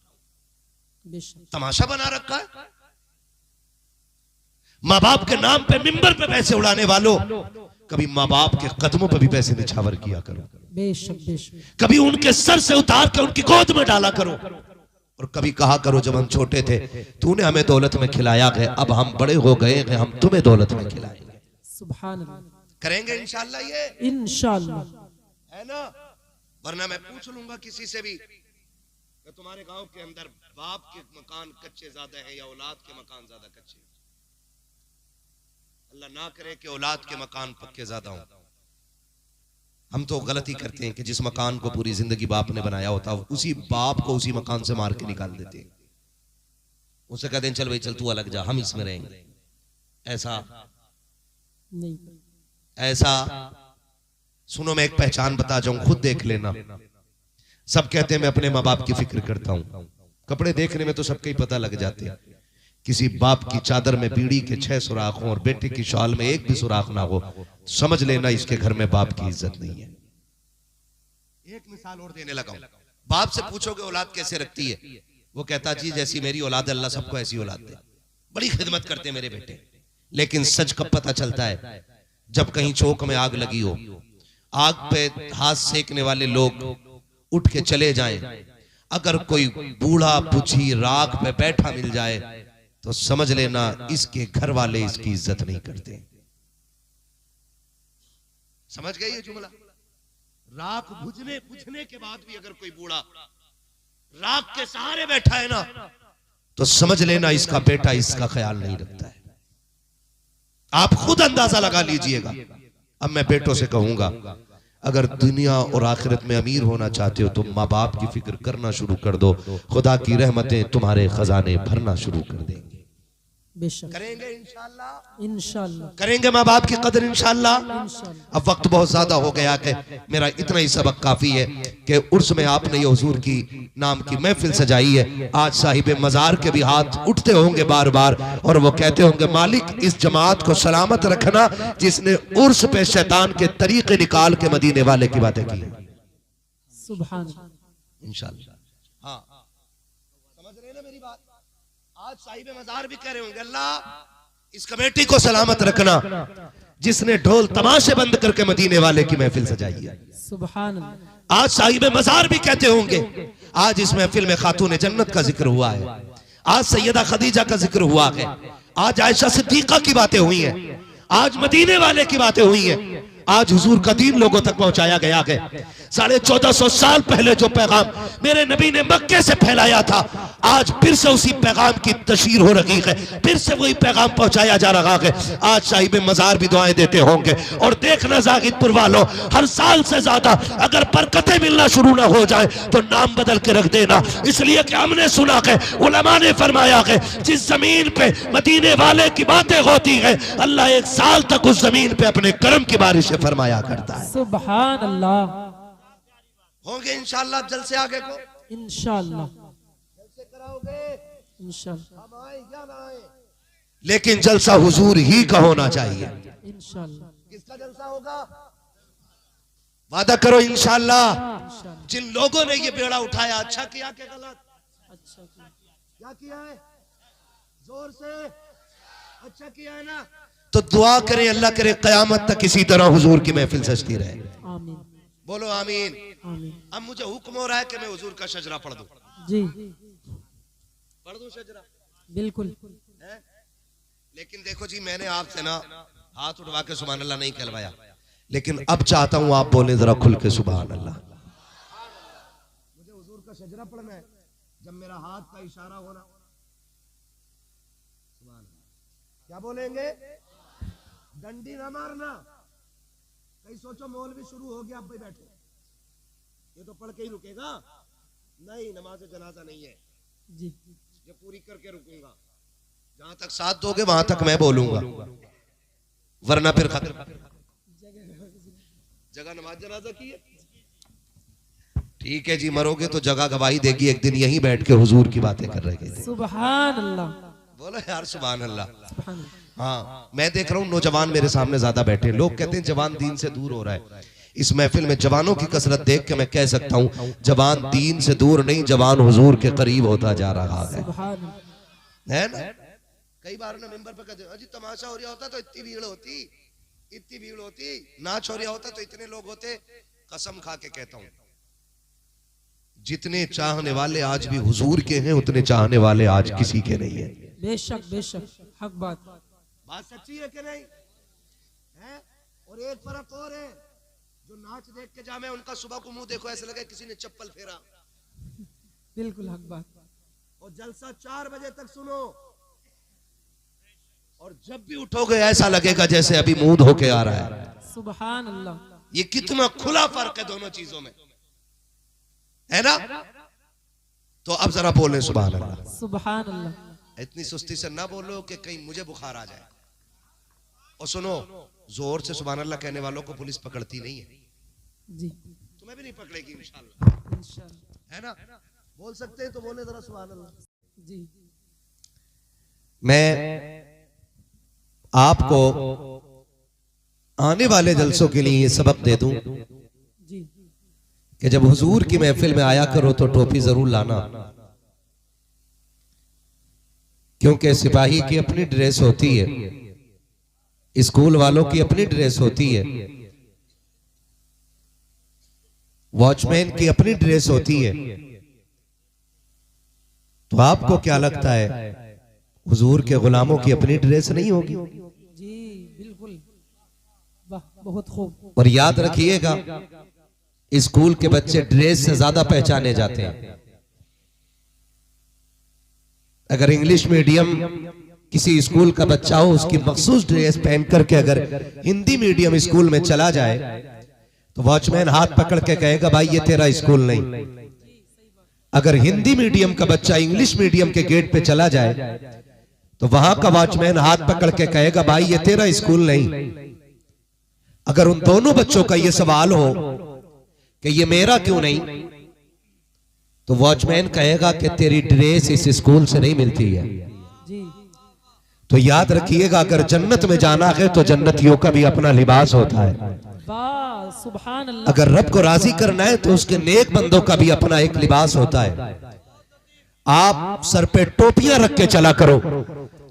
तमाशा बना रखा है। माँ बाप के नाम पे मिंबर पे पैसे उड़ाने वालों, कभी माँ बाप के कदमों पे भी पैसे निछावर किया करो, बेशक बेशक। कभी उनके सर से उतार के उनकी गोद में डाला करो, और कभी कहा करो जब हम छोटे थे तूने हमें दौलत में खिलाया है, अब हम बड़े हो गए हैं हम तुम्हें दौलत में खिलाएंगे। सुभान अल्लाह। करेंगे इंशाल्लाह ये, इंशाल्लाह है ना। वरना मैं पूछ लूंगा किसी से भी कि तुम्हारे गांव के अंदर बाप के मकान कच्चे ज्यादा है या औलाद के मकान ज्यादा कच्चे। अल्लाह ना करे कि औलाद के मकान पक्के ज्यादा हों। हम तो गलती करते हैं कि जिस मकान को पूरी जिंदगी बाप ने बनाया होता उसी बाप को उसी मकान से मार के निकाल देते हैं, उसे कहते हैं चल भाई चल तू अलग जा हम इसमें रहेंगे। ऐसा नहीं, ऐसा सुनो मैं एक पहचान बता जाऊं, खुद देख लेना। सब कहते हैं मैं अपने माँ बाप की फिक्र करता हूं, कपड़े देखने में तो सबके ही पता लग जाते हैं। किसी बाप की चादर में बीड़ी के 6 सुराख हों और बेटे की शॉल में एक भी सुराख ना हो, समझ लेना इसके घर में बाप की इज्जत नहीं है। एक मिसाल और देने लगा, बाप से पूछोगे औलाद कैसे रखती है, वो कहता जी जैसी मेरी औलाद अल्लाह सबको ऐसी औलाद दे, बड़ी खिदमत करते हैं मेरे बेटे। लेकिन सच कब पता चलता है, जब कहीं चौक में आग लगी हो, आग पे हाथ सेकने वाले लोग उठ के चले जाएं, अगर कोई बूढ़ा बुझी राख पे बैठा मिल जाए तो समझ लेना इसके घर वाले इसकी इज्जत नहीं करते। समझ गए ये जुमला? राख बुझने बुझने के बाद भी अगर कोई बूढ़ा राख के सहारे बैठा है ना, तो समझ लेना इसका बेटा इसका ख्याल नहीं रखता है। आप खुद अंदाजा लगा लीजिएगा। अब मैं बेटों से कहूंगा, अगर दुनिया और आखिरत में अमीर होना चाहते हो तो माँ बाप की फिक्र करना शुरू कर दो, खुदा की रहमतें तुम्हारे खजाने भरना शुरू कर देंगे। बेशक करेंगे इंशाल्लाह, इंशाल्लाह करेंगे माँ बाप की कदर इंशाल्लाह। इंशाल्लाह। अब वक्त बहुत ज्यादा हो गया कि मेरा इतना ही सबक काफी है कि उर्स में आपने ये हुजूर की नाम की महफिल सजाई है। आज साहिब मजार के भी हाथ उठते होंगे बार बार और वो कहते होंगे, मालिक इस जमात को सलामत रखना जिसने उर्स पे शैतान के तरीके निकाल के मदीने वाले की बातें की। सुभान इंशाल्लाह। हाँ, समझ रहे हैं ना मेरी बात? आज साहिब मजार भी कह रहे होंगे, अल्लाह इस कमेटी को सलामत रखना जिसने ढोल तमाशे बंद करके मदीने वाले की महफिल सजाई है। सुभान। आज साहिब मजार भी कहते होंगे, आज इस महफिल में खातून जन्नत का जिक्र हुआ है, आज सैयदा खदीजा का जिक्र हुआ है, आज आयशा सिद्दीका की बातें हुई हैं, आज मदीने वाले की बातें हुई हैं, आज हुजूर का दीन लोगों तक पहुंचाया गया है। 1450 साल पहले जो पैगाम मेरे नबी ने मक्के से फैलाया था, आज फिर से उसी पैगाम की तशहीर हो रही है, फिर से वही पैगाम पहुंचाया जा रहा है। आज साहिब मजार भी दुआएं देते होंगे। और देखना जागिदपुर वालों, हर साल से ज्यादा अगर बरकतें मिलना शुरू ना हो जाए तो नाम बदल के रख देना, इसलिए कि हमने सुना है, उलमा ने फरमाया है, जिस जमीन पे मदीने वाले की बातें होती है, अल्लाह 1 साल तक उस जमीन पे अपने करम की बारिश फरमाया करता है। सुभान अल्लाह। होंगे इंशाल्लाह जलसे आगे को, इंशाल्लाह जलसे कराओगे इंशाल्लाह हम आए या ना आए, लेकिन जलसा हुजूर ही का होना चाहिए। इंशाल्लाह। किसका जलसा होगा? वादा करो इंशाल्लाह। इंशाल्लाह। जिन लोगों ने ये बेड़ा उठाया, अच्छा किया कि गलत? अच्छा किया। क्या किया है? जोर से अच्छा किया है ना? तो दुआ करें, अल्लाह करे कयामत तक इसी तरह हुजूर की महफिल सजती रहे। आमीन। बोलो आमीन। आमीन। अब मुझे हुक्म हो रहा है कि मैं हुजूर का शजरा पढ़ दूं। जी पढ़ दूं शजरा? बिल्कुल। है? लेकिन देखो जी, मैंने आपसे ना हाथ उठवा के सुभान अल्लाह नहीं कहलवाया, लेकिन अब चाहता हूं आप बोले जरा खुल के सुभान अल्लाह। मुझे हुजूर का शजरा पढ़ना है, जब मेरा हाथ का इशारा होना, क्या बोलेंगे? डंडी ना मारना। कहीं सोचो मौलवी शुरू हो गया, अब भाई बैठो, ये तो पढ़ के ही रुकेगा। नहीं, नमाज जनाजा नहीं है जी, ये पूरी करके रुकूंगा। जहां तक साथ दोगे वहां तक मैं बोलूंगा, वरना फिर खत्म। जगह नमाज जनाजा की है, ठीक है जी। मरोगे तो जगह गवाही देगी, एक दिन यहीं बैठ के हुजूर की बातें कर रहे थे। सुभान अल्लाह। बोलो यार सुभान अल्लाह। सुभान अल्लाह। हाँ, मैं देख रहा हूँ नौजवान मेरे सामने ज्यादा बैठे। लोग कहते हैं जवान दीन से दूर हो रहा है। इस महफिल में जवानों की कसरत देख के मैं कह सकता हूँ, जवान दीन से दूर नहीं, जवान हुजूर के करीब होता जा रहा है ना? कई बार ना मिंबर पे कहते अजी तमाशा हो रहा होता तो इतनी भीड़ होती, इतनी भीड़ होती, नाच हो रहा होता तो इतने लोग होते। कसम खा के कहता हूँ, जितने चाहने वाले आज भी हुजूर के हैं, उतने चाहने वाले आज किसी के नहीं है। बेशक बेशक, हक बात सच्ची है कि नहीं है? और एक फर्क और है, जो नाच देख के जामे उनका सुबह को मुंह देखो ऐसे लगे किसी ने चप्पल फेरा। बिल्कुल हक बात। और जलसा 4 बजे तक सुनो, और जब भी उठोगे ऐसा लगेगा जैसे अभी मुंह धो के आ रहा है। सुभान अल्लाह। ये कितना खुला फर्क है दोनों चीजों में, है ना? तो अब जरा बोले सुभान अल्लाह। सुभान अल्लाह। इतनी सुस्ती से ना बोलो कि कहीं मुझे बुखार आ जाए। और सुनो, जोर से सुभान अल्लाह कहने वालों को पुलिस पकड़ती नहीं है जी, तुम्हें भी नहीं पकड़ेगी इंशाल्लाह, इंशाल्लाह। है ना? बोल सकते हैं तो बोले जरा सुभान अल्लाह। जी, मैं आपको आने वाले जलसों के लिए ये सबक दे दूं जी, कि जब हुजूर की महफिल में आया करो तो टोपी जरूर लाना, क्योंकि सिपाही की अपनी ड्रेस होती है, स्कूल वालों की अपनी ड्रेस होती है, वॉचमैन की अपनी ड्रेस होती है। तो आपको क्या लगता है हुजूर के गुलामों की अपनी ड्रेस नहीं होगी? जी बिल्कुल, वाह, बहुत खूब। और याद रखिएगा, स्कूल के बच्चे ड्रेस से ज्यादा पहचाने जाते हैं। अगर इंग्लिश मीडियम किसी स्कूल का बच्चा हो, उसकी मखसूस ड्रेस पहन करके अगर हिंदी मीडियम स्कूल में चला जाए तो वॉचमैन हाथ पकड़ के कहेगा भाई ये तेरा स्कूल नहीं। अगर हिंदी मीडियम का बच्चा इंग्लिश मीडियम के गेट पे चला जाए तो वहां का वॉचमैन हाथ पकड़ के कहेगा भाई ये तेरा स्कूल नहीं। अगर उन दोनों बच्चों का ये सवाल हो कि ये मेरा क्यों नहीं, तो वॉचमैन कहेगा कि तेरी ड्रेस इस स्कूल से नहीं मिलती है। जी तो याद रखिएगा, अगर जन्नत में जाना है तो जन्नतियों का भी अपना लिबास होता है। वाह, सुभान अल्लाह। अगर रब को राजी करना है तो उसके नेक बंदों का भी अपना एक लिबास होता है। आप सर पे टोपियां रख के चला करो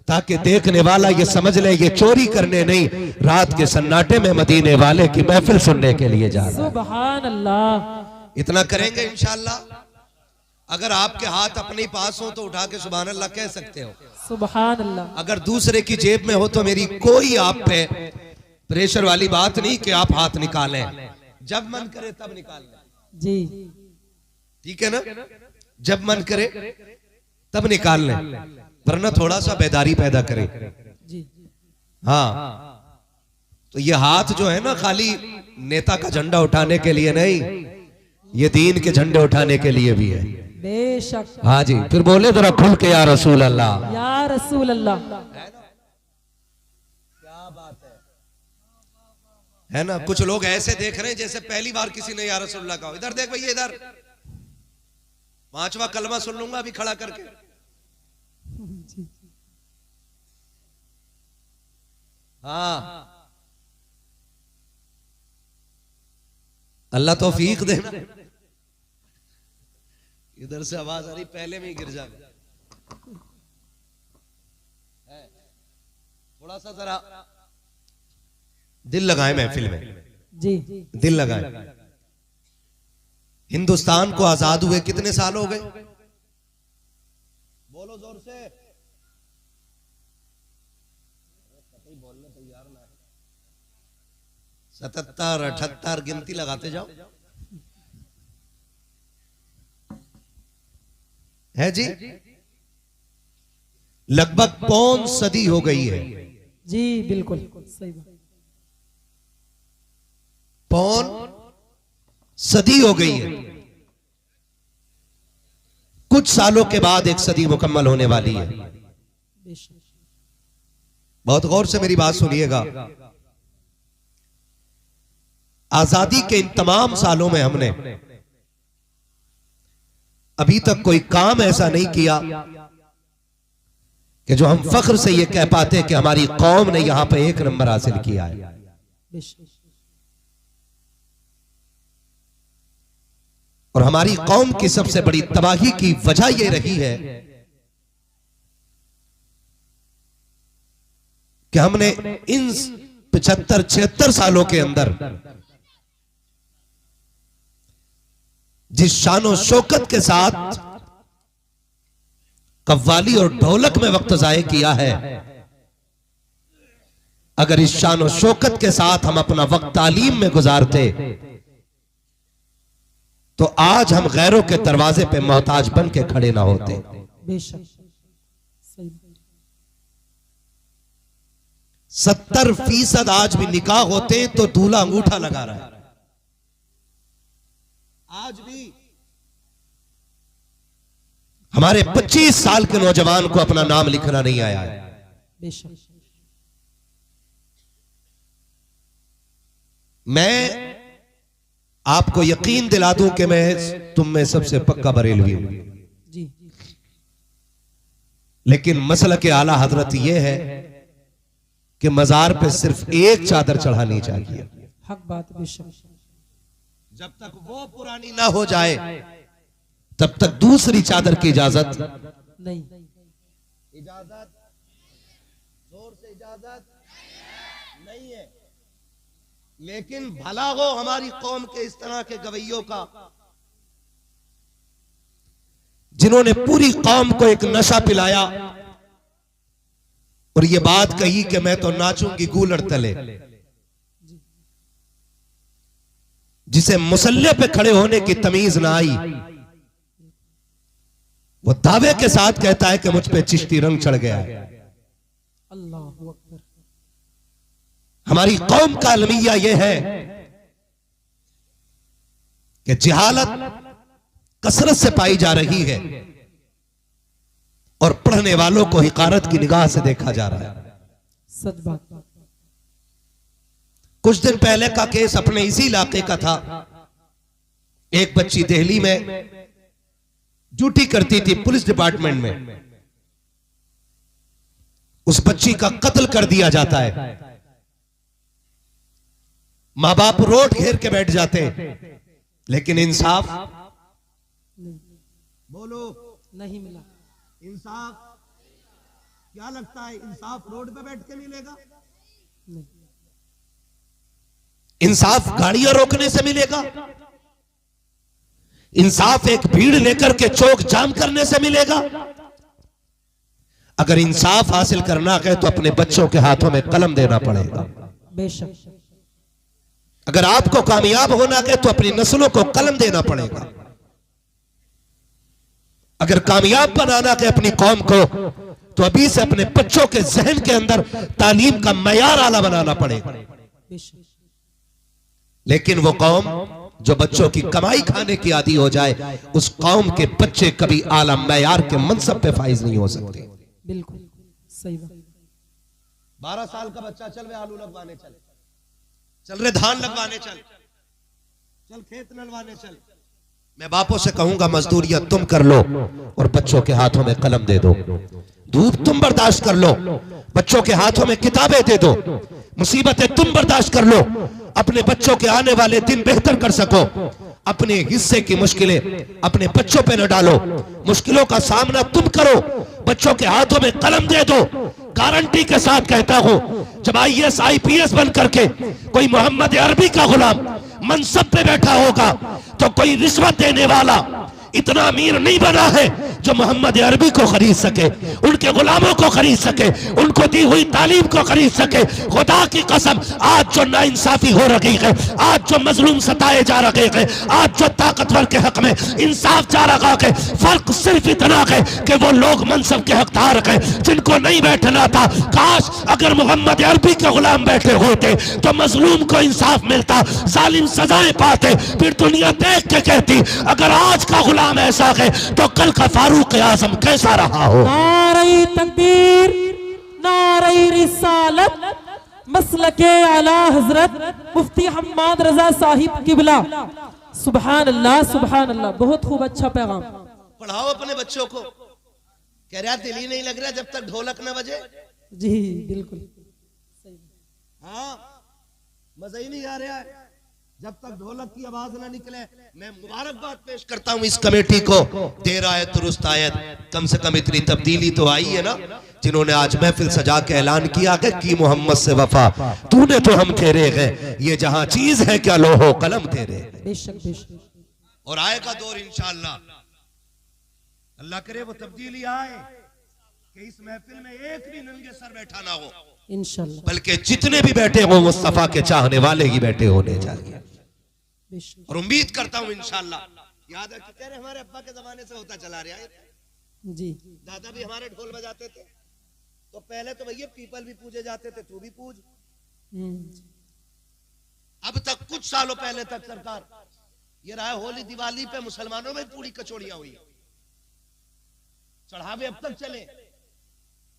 ताकि देखने वाला ये समझ ले ये चोरी करने नहीं, रात के सन्नाटे में मदीने वाले की महफिल सुनने के लिए जा रहा है। सुभान अल्लाह। इतना करेंगे इंशाअल्लाह। अगर आपके हाथ अपने पास हो तो उठा के सुभान अल्लाह कह सकते हो। सुभान अल्लाह। अगर दूसरे की जेब में हो तो मेरी कोई आप पे प्रेशर वाली बात नहीं कि आप हाथ निकालें, जब मन करे तब निकाल लें। जी ठीक है ना, जब मन करे तब निकाल लें, वरना थोड़ा सा बेदारी पैदा करें। जी हाँ, तो ये हाथ जो है ना खाली नेता का झंडा उठाने के लिए नहीं, ये दीन के झंडे उठाने के लिए भी है। बेशक। हाँ जी, फिर बोले जरा खुल के या रसूल अल्लाह। या रसूल अल्लाह। क्या बात है ना। कुछ लोग ऐसे देख रहे हैं जैसे पहली बार किसी ने या रसूलुल्लाह कहा। इधर देख भैया, इधर 5वां कलमा सुन लूंगा अभी खड़ा करके। जी हाँ, अल्लाह तौफीक देना। इधर से आवाज आ रही, पहले में ही गिर जा। थोड़ा सा जरा दिल लगाए महफिल में, जी दिल लगाए। हिंदुस्तान को आजाद हुए कितने साल हो गए? बोलो जोर से। 77, 78 गिनती लगाते जाओ। है जी, लगभग 5 सदी हो गई है। जी बिल्कुल सही बात। 5 सदी हो गई है। कुछ सालों के बाद 1 सदी मुकम्मल होने वाली है। बेशक। बहुत गौर से मेरी बात सुनिएगा। आजादी के इन तमाम सालों में हमने अभी तक कोई काम ऐसा नहीं किया कि जो हम फख्र से ये कह पाते कि हमारी कौम ने यहां पे 1 नंबर हासिल किया है। बेशक। और हमारी कौम की सबसे बड़ी तबाही की वजह यह रही है कि हमने इन 75-76 सालों के अंदर जिस शानो शौकत के साथ कव्वाली और ढोलक में वक्त जाया किया है, अगर इस शानो शौकत के साथ हम अपना वक्त तालीम में गुजारते तो आज हम गैरों के दरवाजे पे मोहताज बन के खड़े ना होते। बेशक सही। 70% आज भी निकाह होते हैं तो दूल्हा अंगूठा लगा रहा है। आज भी हमारे 25 साल के नौजवान को अपना नाम लिखना नहीं आया है। बेशक। मैं आपको यकीन दिला दूं कि मैं तुम में सबसे पक्का बरेलवी हूं, जी लेकिन मसला के आला हजरत यह है कि मजार पे सिर्फ 1 चादर चढ़ानी चाहिए। हक बात। बेशक। जब तक वो पुरानी ना हो जाए तब तक दूसरी चादर की इजाजत नहीं। इजाजत जोर से इजाजत नहीं है। लेकिन भला हो हमारी कौम के इस तरह के गवैयों का जिन्होंने पूरी कौम को एक नशा पिलाया और ये बात कही कि मैं तो नाचूंगी गूलड़ तले। जिसे मुसल्ले पे खड़े होने की तमीज ना आई, वो दावे के साथ कहता है कि मुझ पे चिश्ती रंग चढ़ गया है। अल्लाह अकबर। हमारी कौम का अलमिया यह है कि जिहालत कसरत से पाई जा रही है और पढ़ने वालों को हिकारत की निगाह से देखा जा रहा है। सच बात। कुछ दिन पहले का केस अपने इसी इलाके का था। एक बच्ची दिल्ली में ड्यूटी करती थी पुलिस डिपार्टमेंट में, उस बच्ची का कत्ल कर दिया जाता है। मां बाप रोड घेर के बैठ जाते हैं, लेकिन इंसाफ बोलो नहीं मिला। इंसाफ क्या लगता है? इंसाफ रोड पे बैठ के मिलेगा? नहीं। इंसाफ गाड़ियां रोकने से मिलेगा? इंसाफ एक भीड़ लेकर के चौक जाम करने से मिलेगा? अगर इंसाफ हासिल करना है तो अपने बच्चों के हाथों में कलम देना पड़ेगा। बेशक। अगर आपको कामयाब होना है तो अपनी नस्लों को कलम देना पड़ेगा। अगर कामयाब बनाना है अपनी कौम को तो अभी से अपने बच्चों के जहन के अंदर तालीम का मयार आला बनाना पड़ेगा। बेशक। लेकिन वो कौम जो बच्चों की कमाई खाने की आदी हो जाए, उस कौम के बच्चे कभी आला मयार के मनसब पे फाइज नहीं हो सकते। बिल्कुल सही बात। 12 साल का बच्चा चल रहे आलू लगवाने चल रहे धान लगवाने चल खेत नलवाने चल। मैं बापों से कहूंगा मजदूरियां तुम कर लो और बच्चों के हाथों में कलम दे दो। धूप तुम बर्दाश्त कर लो, बच्चों के हाथों में किताबें दे दो। मुसीबतें तुम बर्दाश्त कर लो, अपने बच्चों के आने वाले दिन बेहतर कर सको। अपने हिस्से की मुश्किलें अपने बच्चों पे न डालो, मुश्किलों का सामना तुम करो, बच्चों के हाथों में कलम दे दो। गारंटी के साथ कहता हूं, जब IAS IPS बन करके कोई मोहम्मद अरबी का गुलाम मनसब पे बैठा होगा तो कोई रिश्वत देने वाला इतना अमीर नहीं बना है जो मोहम्मद अरबी को खरीद सके, उनके गुलामों को खरीद सके, उनको दी हुई तालीम को खरीद सके। खुदा की कसम, आज जो नाइंसाफी हो रही है, आज जो मजलूम सताए जा रहे हैं, आज जो ताकतवर के हक में इंसाफ जा रहा है, फर्क सिर्फ इतना है कि वो लोग मनसब के हकदार हैं जिनको नहीं बैठना था। काश अगर मोहम्मद अरबी के गुलाम बैठे होते तो मजलूम को इंसाफ मिलता, जालिम सजाएं पाते, फिर दुनिया देख के कहती अगर आज का गुलाम ऐसा है तो कल का फारूक आजम कैसा रहा हो। नारे तकबीर, नारे रिसालत, मसलके आला हजरत मुफ्ती हम्माद रजा साहिब किबला। सुभान अल्लाह, सुभान अल्लाह। बहुत खूब, अच्छा पैगाम। पढ़ाओ अपने बच्चों को। कह रहा दिल ही नहीं लग रहा जब तक ढोलक न बजे। जी बिल्कुल। हाँ, मजा ही नहीं आ रहा है जब तक ढोलक की आवाज ना निकले। मैं मुबारकबाद पेश करता हूं इस कमेटी को, देर आयत दुरुस्त आयत। कम से कम इतनी तब्दीली तो आई है ना, जिन्होंने आज महफिल सजा के ऐलान किया कि मोहम्मद से वफा, तूने तो हम तेरे हैं, ये जहां चीज है क्या लोहो कलम तेरे। बेशक बेशक। और आएगा दौर इंशाअल्लाह, अल्लाह करे वो तब्दीली आए कि इस महफिल में एक भी नंगे सर बैठा ना हो इंशाअल्लाह, बल्कि जितने भी बैठे हो मुस्तफा के चाहने वाले ही बैठे होने चाहिए। और उम्मीद करता हूं इंशाअल्लाह, याद है कि कह रहे हमारे अब्बा के जमाने से होता चला रहा है जी। दादा भी हमारे ढोल बजाते थे, तो पहले तो भैया पीपल भी पूजे जाते थे, तू भी पूज। अब तक कुछ सालों पहले तक सरकार ये रहा है, होली दिवाली पे मुसलमानों में पूरी कचौड़ियां हुई, चढ़ावे अब तक चले।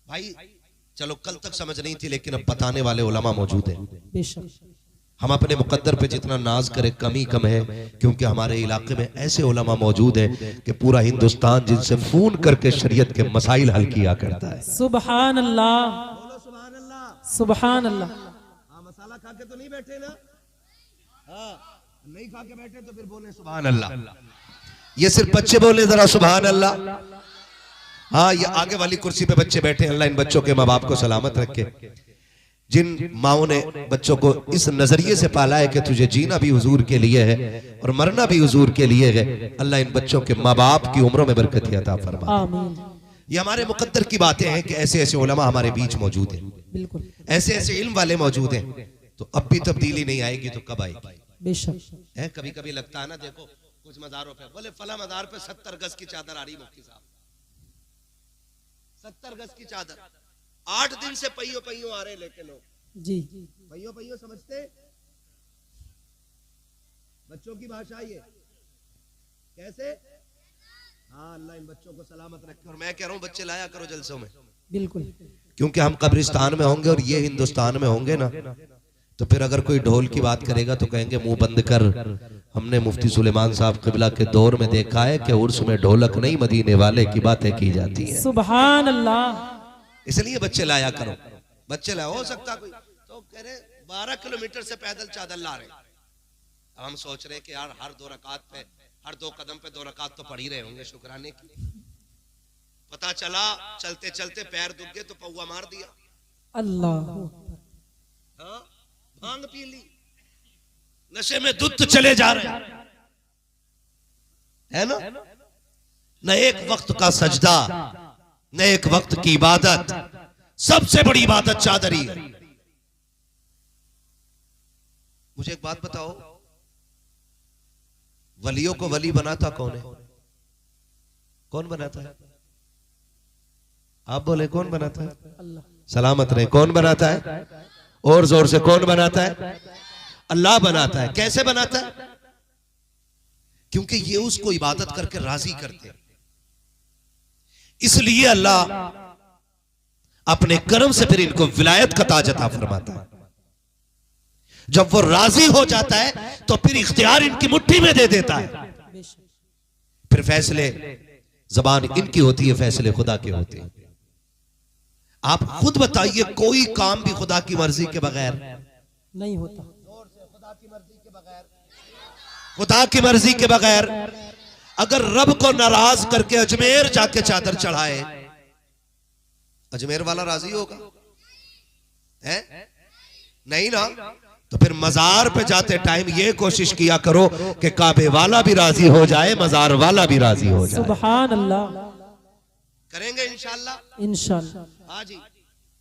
भाई चलो कल तक समझ नहीं थी, लेकिन अब बताने वाले उलमा मौजूद हैं। बेशक। हम अपने मुकद्दर पे जितना नाज करें कमी कम है, क्योंकि हमारे इलाके में ऐसे उलमा मौजूद हैं कि पूरा हिंदुस्तान जिनसे फोन करके शरीयत के मसाइल हल किया करता है। सुभान अल्लाह, बोलो सुभान अल्लाह, सुभान अल्लाह। मसाला खा के तो नहीं बैठे ना? हाँ, नहीं खा के बैठे तो फिर बोले सुभान अल्लाह। ये सिर्फ बच्चे बोले जरा सुभान अल्लाह। हाँ, ये आगे वाली कुर्सी पे बच्चे बैठे, अल्लाह इन बच्चों के माँ बाप को सलामत रखे। जिन माओ ने बच्चों को इस नजरिए से पाला है कि तुझे जीना भी हुजूर के लिए है और मरना भी हुजूर के लिए है, अल्लाह इन बच्चों के माँ बाप की उम्रों में बरकत अता फरमा। ये हमारे मुकद्दर की बातें हैं कि ऐसे ऐसे उलमा हमारे बीच मौजूद हैं, बिल्कुल ऐसे ऐसे इल्म वाले मौजूद हैं। तो अब भी तब्दीली नहीं आएगी तो कब आएगी? बेशक है। कभी कभी लगता है ना, देखो कुछ मज़ारों पे बोले फला मज़ार पे 70 गज की चादर आ रही मुफ्ती साहब, 70 गज की चादर, 8 दिन से पहियों पहियों आ रहे लेके लोग। जी पहियों पहियों समझते, बच्चों की भाषा ये कैसे? हाँ, अल्लाह इन बच्चों को सलामत रखे। और मैं कह रहा हूँ बच्चे लाया करो जलसों में, बिल्कुल। क्योंकि हम कब्रिस्तान में होंगे और ये हिंदुस्तान में होंगे ना, तो फिर अगर कोई ढोल की बात करेगा तो कहेंगे मुंह बंद कर। हमने मुफ्ती सुलेमान साहब किबला के दौर में देखा है कि उर्स में ढोलक नहीं, मदीने वाले की बातें की जाती है। सुभान अल्लाह। इसलिए बच्चे लाया करो, बच्चे लाया। हो सकता कोई तो कह रहे 12 किलोमीटर से पैदल चादर ला रहे। अब हम सोच रहे कि यार हर 2 रकात पे, हर 2 कदम पे 2 रकात तो पढ़ ही रहे होंगे शुक्राने की। पता चला चलते चलते पैर दुख गए तो पौवा मार दिया। अल्लाह। हाँ, भांग पी ली, नशे में धुत चले जा रहे है ना। न एक वक्त का सजदा, न एक वक्त की इबादत। सबसे बड़ी इबादत चादरी है। मुझे एक बात बताओ, वलियों को वली बनाता कौन है? कौन बनाता है? आप बोले कौन बनाता है? अल्लाह। सलामत रहे। कौन बनाता है? और जोर से कौन बनाता है? अल्लाह बनाता है। कैसे बनाता है? क्योंकि ये उसको इबादत करके राजी करते हैं। इसलिए अल्लाह अपने कर्म से फिर इनको विलायत का ताज अता फरमाता है। जब वो राजी हो जाता है तो फिर इख्तियार इनकी मुट्ठी में दे देता है। फिर फैसले जबान इनकी होती है, फैसले खुदा के होते हैं। आप खुद बताइए, कोई काम भी खुदा की मर्जी के बगैर नहीं होता। खुदा की मर्जी के बगैर अगर रब को नाराज करके अजमेर जाके चादर चढ़ाए, अजमेर वाला राजी होगा? है नहीं ना। तो फिर मजार पे जाते टाइम ये कोशिश किया करो कि काबे वाला भी राजी हो जाए, मजार वाला भी राजी हो जाए। सुभान अल्लाह। करेंगे इंशाल्लाह। इंशाल्लाह। हाँ जी,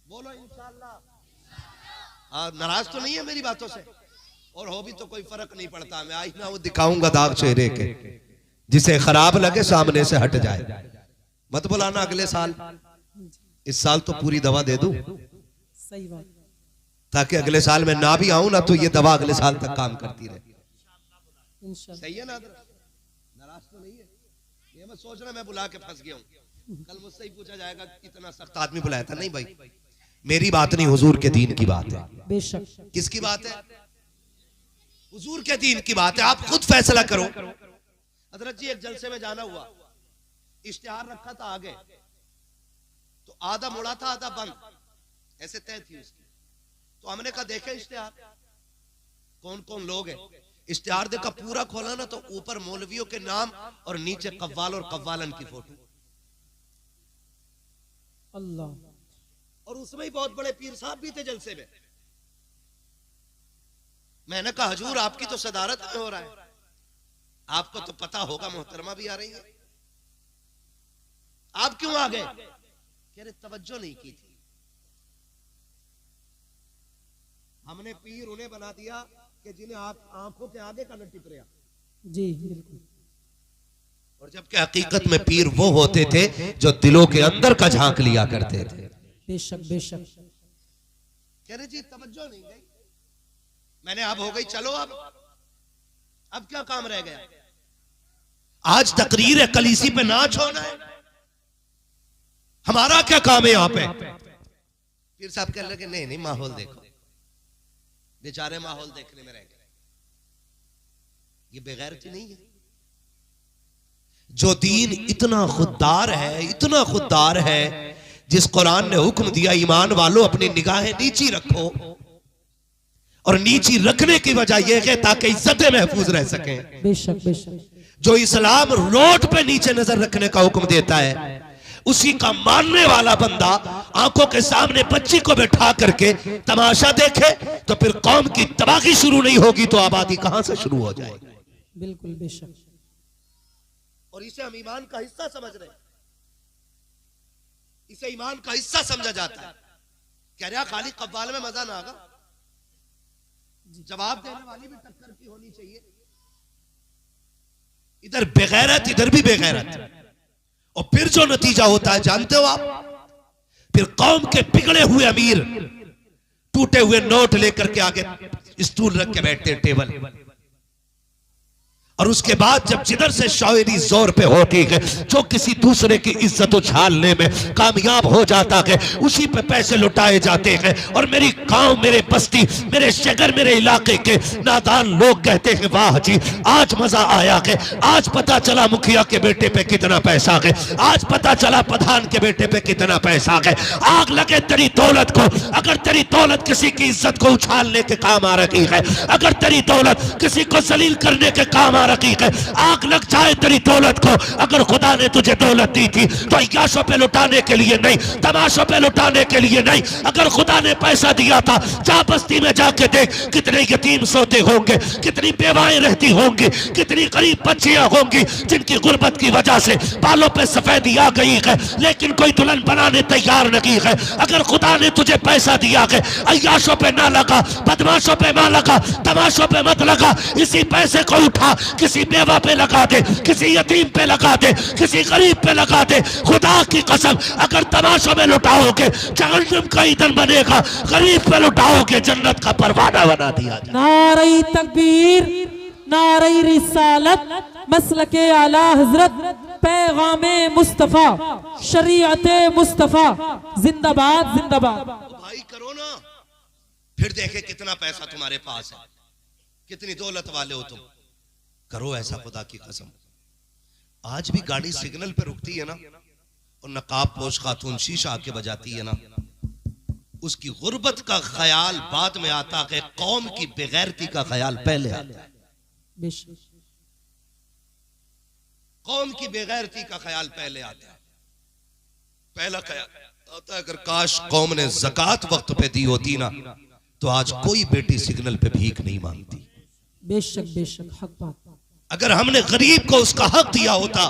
बोलो इंशाल्लाह। नाराज तो नहीं है मेरी बातों से? और हो भी तो कोई फर्क नहीं पड़ता। मैं आई ना वो दिखाऊंगा दाग चेहरे के, जिसे खराब लगे सामने से हट जाए। मत बुलाना अगले साल। इस साल तो पूरी दवा दे दूं, सही बात। ताकि अगले साल में ना भी आऊं ना तो ये दवा अगले साल तक काम करती रहे। इंशाल्लाह। सही है ना? नाराज तो नहीं है? ये मैं सोच रहा मैं बुला के फंस गया हूं। कल मुझसे ही पूछा जाएगा इतना सख्त आदमी बुलाया था। नहीं भाई, मेरी बात नहीं, हुजूर के दीन की बात है। बेशक। किसकी बात है? हुजूर के दीन की बात है। आप खुद फैसला करो। हजरत जी एक जलसे में जाना हुआ, इश्तिहार रखा था आगे, तो आधा मुड़ा था आधा बंद, ऐसे तय थी उसकी। तो हमने कहा देखे इश्तिहार कौन कौन लोग हैं। इश्तिहार देखा, पूरा खोला ना तो ऊपर मौलवियों के नाम और नीचे कव्वाल और कव्वालन की फोटो। अल्लाह। और उसमें ही बहुत बड़े पीर साहब भी थे जलसे में। मैंने कहा हजूर आपकी तो सदारत में हो रहा है, आपको तो पता होगा मोहतरमा भी आ रही है, आप क्यों आ गए? कह रहे तवज्जो नहीं की थी। हमने पीर उन्हें बना दिया कि जिन्हें आंखों के आगे का न टिप रहा। जी बिल्कुल। और जबकि हकीकत में पीर वो होते थे जो दिलों के अंदर का झांक लिया करते थे। बेशक बेशक। कह रहे जी तवज्जो नहीं गई। मैंने अब हो गई, चलो अब क्या काम रह गया? आज तकरीर है, कल इसी पे नाच होना है। हमारा क्या काम है यहां पे? पीर साहब कह रहे नहीं नहीं, माहौल देखो। बेचारे माहौल देखने में रह गए। ये बेगैरती नहीं है। जो दीन इतना खुददार है, इतना खुददार है, जिस कुरान ने हुक्म दिया ईमान वालों अपनी निगाहें नीची रखो, और नीची रखने की वजह यह है ताकि इज्जतें महफूज रह सकें। बेशक बेशक। जो इस्लाम रोड पे नीचे नजर रखने का हुक्म देता है, उसी का मानने वाला बंदा आंखों के सामने बच्ची को बैठा करके तमाशा देखे तो फिर कौम की तबाही शुरू नहीं होगी तो आबादी कहां से शुरू हो जाएगी? बिल्कुल बेशक। और इसे हम ईमान का हिस्सा समझ रहे हैं, इसे ईमान का हिस्सा समझा जाता है। कह रहा खाली कव्वाल में मजा ना आगा, जवाब देने वाली भी टक्कर की होनी चाहिए। इधर बेगैरत, इधर भी बेगैरत, और फिर जो नतीजा होता है जानते हो आप? फिर कौम के बिगड़े हुए अमीर टूटे हुए नोट लेकर के आगे स्टूल रख के बैठते हैं, टेबल, और उसके बाद जब जिधर से शायरी जोर पे होती है, जो किसी दूसरे की इज्जत उछालने में कामयाब हो जाता है, उसी पे पैसे लुटाए जाते हैं। और मेरी गांव, मेरे बस्ती, मेरे शहर, मेरे इलाके के नादान लोग कहते हैं वाह जी आज मजा आया है, आज पता चला मुखिया के बेटे पे कितना पैसा है, आज पता चला प्रधान के बेटे पे कितना पैसा है। आग लगे तेरी दौलत को, अगर तेरी दौलत किसी की इज्जत को उछालने के काम आ रही है, अगर तेरी दौलत किसी को जलील करने के काम रखी है, आग लग जाए तेरी दौलत को। अगर खुदा ने तुझे दौलत दी थी तो अय्याशों पे लुटाने के लिए नहीं, तमाशों पे लुटाने के लिए नहीं। अगर खुदा ने पैसा दिया था, जा बस्ती में जाके देख कितने यतीम सोते होंगे, कितनी बेवाएं रहती होंगी, कितनी गरीब बच्चियां होंगी जिनकी गुर्बत की वजह से बालों पे सफेदी आ गई है, लेकिन कोई दुल्हन बनाने तैयार नहीं है। अगर खुदा ने तुझे पैसा दिया है, अय्याशों पे ना लगा, बदमाशों पे ना लगा, तमाशों पे मत लगा, इसी पैसे को उठा किसी बेवा पे लगा दे, किसी यतीम पे लगा दे, किसी गरीब पे लगा दे। खुदा की कसम अगर तमाशों में लुटाओगे जहन्नम का ईंधन बनेगा, गरीब पे लुटाओगे जन्नत का परवाना बना दिया जाए। नारे तकबीर, नारे रिसालत, मसलके आला हजरत, पैगामे मुस्तफा, शरीयते मुस्तफा, जिंदाबाद जिंदाबाद। भाई करो ना, फिर देखे कितना पैसा तुम्हारे पास है, कितनी दौलत वाले हो तुम। करो ऐसा खुदा की कसम। आज भी गाड़ी सिग्नल पे रुकती है ना, और नकाब पोश खातून शीशा आके बजाती है ना, उसकी गुर्बत का ख्याल बाद में आता है, कौम की बेगैरती का ख्याल पहले आता है। कौम की बेगैरती का ख्याल पहले आता है। पहला ख्याल आता है अगर काश कौम ने ज़कात वक्त पे दी होती ना, तो आज कोई बेटी सिग्नल पे भीख नहीं मांगती। बेशक बेशक, हक बात। अगर हमने गरीब को उसका हक दिया होता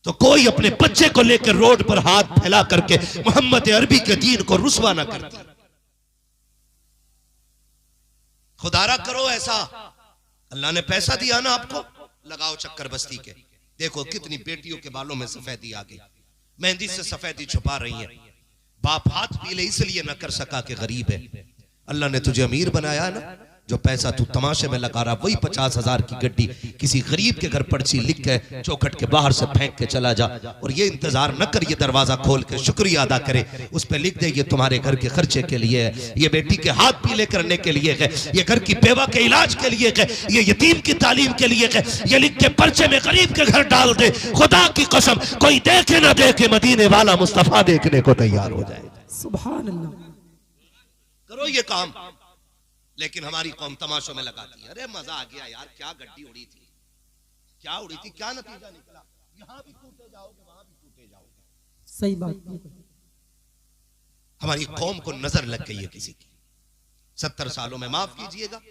तो कोई अपने बच्चे को लेकर रोड पर हाथ फैला करके मोहम्मद अरबी के दीन को रुसवा ना करती। खुदारा करो ऐसा। अल्लाह ने पैसा दिया ना आपको, लगाओ चक्कर बस्ती के, देखो कितनी बेटियों के बालों में सफेदी आ गई, मेहंदी से सफेदी छुपा रही है। बाप हाथ पीले इसलिए ना कर सका कि गरीब है। अल्लाह ने तुझे अमीर बनाया ना, जो पैसा तू तमाशे में लगा रहा, वही 50,000 की गड्डी किसी गरीब के घर पर्ची लिख के चौखट के बाहर से फेंक के चला जा, और ये इंतजार न कर, ये दरवाजा खोल के शुक्रिया अदा करे, उस पर लिख दे ये तुम्हारे घर के खर्चे के लिए है, ये बेटी के हाथ पीले करने के लिए है, ये घर की बेवा के इलाज के लिए है, ये यतीम की तालीम के लिए है, ये लिख के पर्चे में गरीब के घर डाल दे। खुदा की कसम कोई देखे ना देखे, मदीने वाला मुस्तफा देखने को तैयार हो जाए। सुभान अल्लाह। करो ये काम। लेकिन हमारी कौम तमाशों में लगाती है। अरे मजा आ गया यार, क्या गड्डी उड़ी थी, क्या उड़ी थी, क्या नतीजा निकला, यहां भी टूटे जाओगे, वहां भी टूटे जाओगे। सही बात। हमारी कौम को नजर लग गई है किसी की। 70 सालों में, माफ कीजिएगा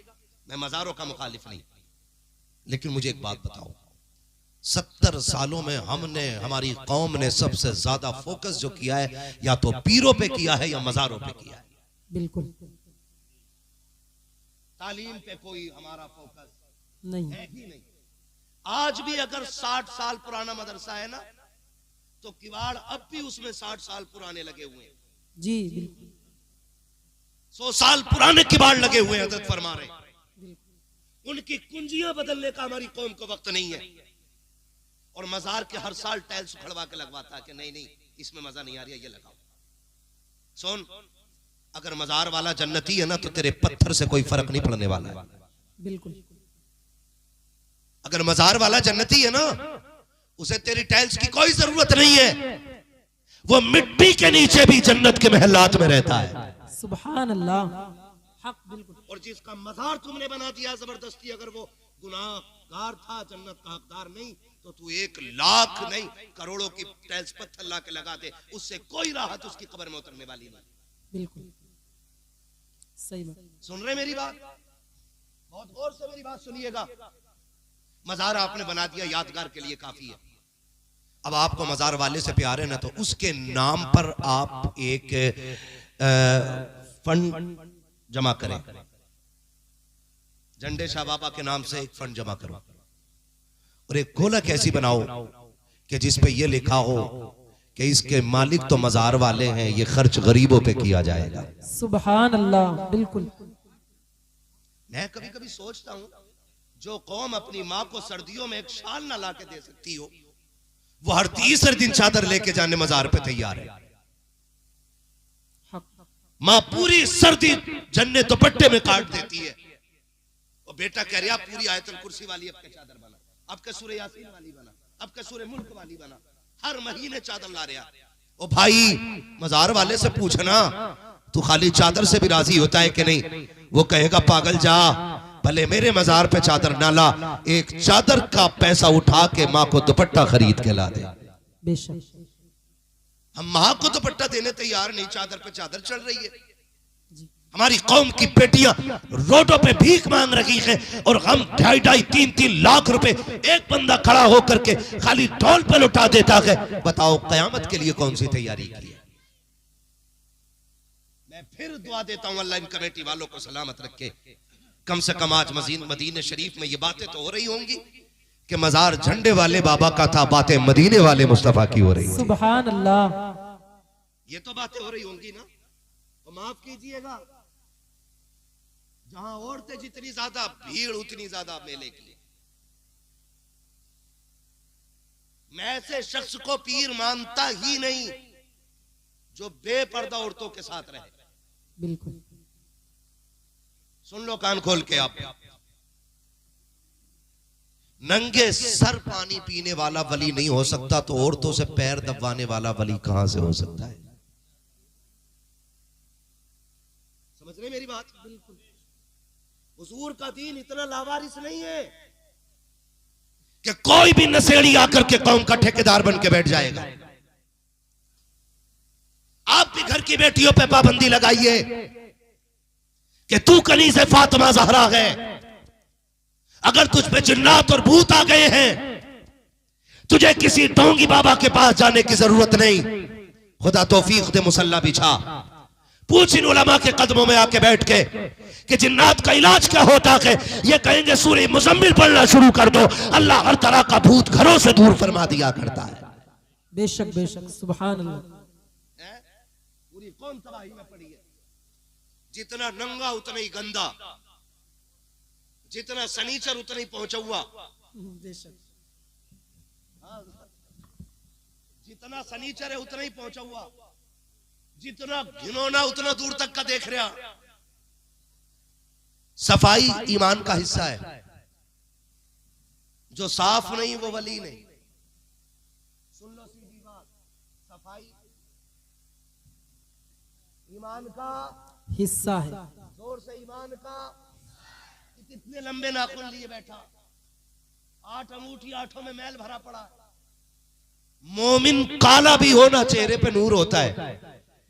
मैं मजारों का मुखालिफ नहीं, लेकिन मुझे एक बात बताओ, 70 सालों में हमने, हमारी कौम ने सबसे ज्यादा फोकस जो किया है, या तो पीरों पे किया है या मजारों पे किया है। बिल्कुल। तालीम पे कोई हमारा फोकस नहीं है ही नहीं। आज भी अगर 60 साल पुराना मदरसा है ना, तो किवाड़ अब भी उसमें 60 साल पुराने लगे हुए हैं। जी बिल्कुल। 100 साल पुराने किवाड़ लगे हुए हैं। हज़रत फरमा रहे उनकी कुंजियां बदलने का हमारी कौम को वक्त नहीं है। और मजार के हर साल टाइल्स उखड़वा के लगवाता है कि नहीं नहीं इसमें मजा नहीं आ रही है, ये लगाओ। सुन, अगर मजार वाला जन्नती है ना, तो तेरे पत्थर से कोई फर्क नहीं पड़ने वाला है। बिल्कुल। अगर मजार वाला जन्नती है ना, उसे तेरी टाइल्स की कोई जरूरत नहीं है, वो मिट्टी के नीचे भी जन्नत के महलात में रहता है। सुभान अल्लाह, हक बिल्कुल। और जिसका मजार तुमने बना दिया जबरदस्ती, अगर वो गुनाहगार था, जन्नत का हकदार नहीं, तो तू 1 लाख नहीं करोड़ों की टाइल्स पत्थर ला के लगा दे, उससे कोई राहत उसकी कब्र में उतरने वाली नहीं। बिल्कुल सही बात। सुन रहे मेरी बात? बहुत गौर से मेरी बात सुनिएगा। मजार आपने बना दिया, यादगार के लिए काफी है। अब आपको मजार वाले से प्यार है ना, तो उसके नाम पर आप एक फंड जमा करें। झंडे शाह बाबा के नाम से एक फंड जमा करो और एक गोलक ऐसी बनाओ कि जिसपे ये लिखा हो कि इसके मालिक तो मजार वाले हैं, ये खर्च गरीबों पे किया जाएगा। सुभान अल्लाह। बिल्कुल। मैं कभी कभी सोचता हूं, जो कौम अपनी माँ को सर्दियों में एक शाल ना ला के दे सकती हो, वो हर तीसरे दिन चादर लेके जाने मजार पे तैयार है। माँ पूरी सर्दी जन्ने दुपट्टे में काट देती है और बेटा कह रहा पूरी आयतुल कुर्सी वाली अब के चादर बना, अब के सूरह यासीन वाली बना, अब के सूरह मुल्क वाली बना, हर महीने चादर ला रहा। ओ भाई, मजार वाले से पूछना तू खाली चादर से भी राजी होता है कि नहीं? वो कहेगा पागल जा, भले मेरे मजार पे चादर ना ला, एक चादर का पैसा उठा के माँ को दुपट्टा खरीद के ला दे। बेशक। हम माँ को दुपट्टा देने तैयार नहीं, चादर पे चादर चल रही है। हमारी कौम की बेटियां रोडों पे भीख मांग रही हैं और हम 2.5-3 लाख रुपए एक बंदा खड़ा होकर के खाली ढोल पे लुटा देता है। बताओ कयामत के लिए कौन सी तैयारी की है? मैं फिर दुआ देता हूं अल्लाह इन कमेटी वालों को सलामत रखे। कम से कम आज मदीने शरीफ में ये बातें तो हो रही होंगी कि मजार झंडे वाले बाबा का था, बातें मदीने वाले मुस्तफा की हो रही होंगी। सुभान अल्लाह। ये तो बातें हो रही होंगी ना। तो माफ कीजिएगा, जहां औरतें जितनी ज्यादा, भीड़ उतनी ज्यादा मेले की। मैं ऐसे शख्स को पीर मानता ही नहीं जो बेपर्दा औरतों के साथ रहे। बिल्कुल। सुन लो कान खोल के आप, नंगे सर पानी पीने वाला वली नहीं हो सकता तो औरतों से पैर दबाने वाला वली कहां से हो सकता है? समझ रहे मेरी बात? बिल्कुल। हुजूर का दीन इतना लावारिस नहीं है कि कोई भी नशेड़ी आकर के कौम का ठेकेदार बन के बैठ जाएगा। आप भी घर की बेटियों पे पाबंदी लगाइए कि तू कनीज़ फातिमा ज़हरा है, अगर तुझ पे जिन्नात और भूत आ गए हैं, तुझे किसी ढोंगी बाबा के पास जाने की जरूरत नहीं। खुदा तौफीक दे, मुसल्ला बिछा, पूछ इन उलमा के कदमों में आके बैठ के कि जिन्नात का इलाज क्या होता है। ये कहेंगे सूरह मुज़म्मिल पढ़ना शुरू कर दो, अल्लाह हर तरह का भूत घरों से दूर फरमा दिया करता है। बेशक बेशक। सुभान अल्लाह। पूरी कौम तबाही में पड़ी है। जितना नंगा उतना ही गंदा, जितना सनीचर उतना ही पहुंचा हुआ। बेशक। जितना सनीचर है उतना ही पहुंचा हुआ, जितना घिनौना उतना दूर तक का देख रहा। सफाई ईमान का हिस्सा है, जो साफ नहीं वो वली नहीं। सुन लो सीधी बात, सफाई ईमान का हिस्सा है। जोर से ईमान का। कितने लंबे नाखून लिए बैठा, 8 अंगूठी 8 में मैल भरा पड़ा। मोमिन काला भी होना, चेहरे पे नूर होता है,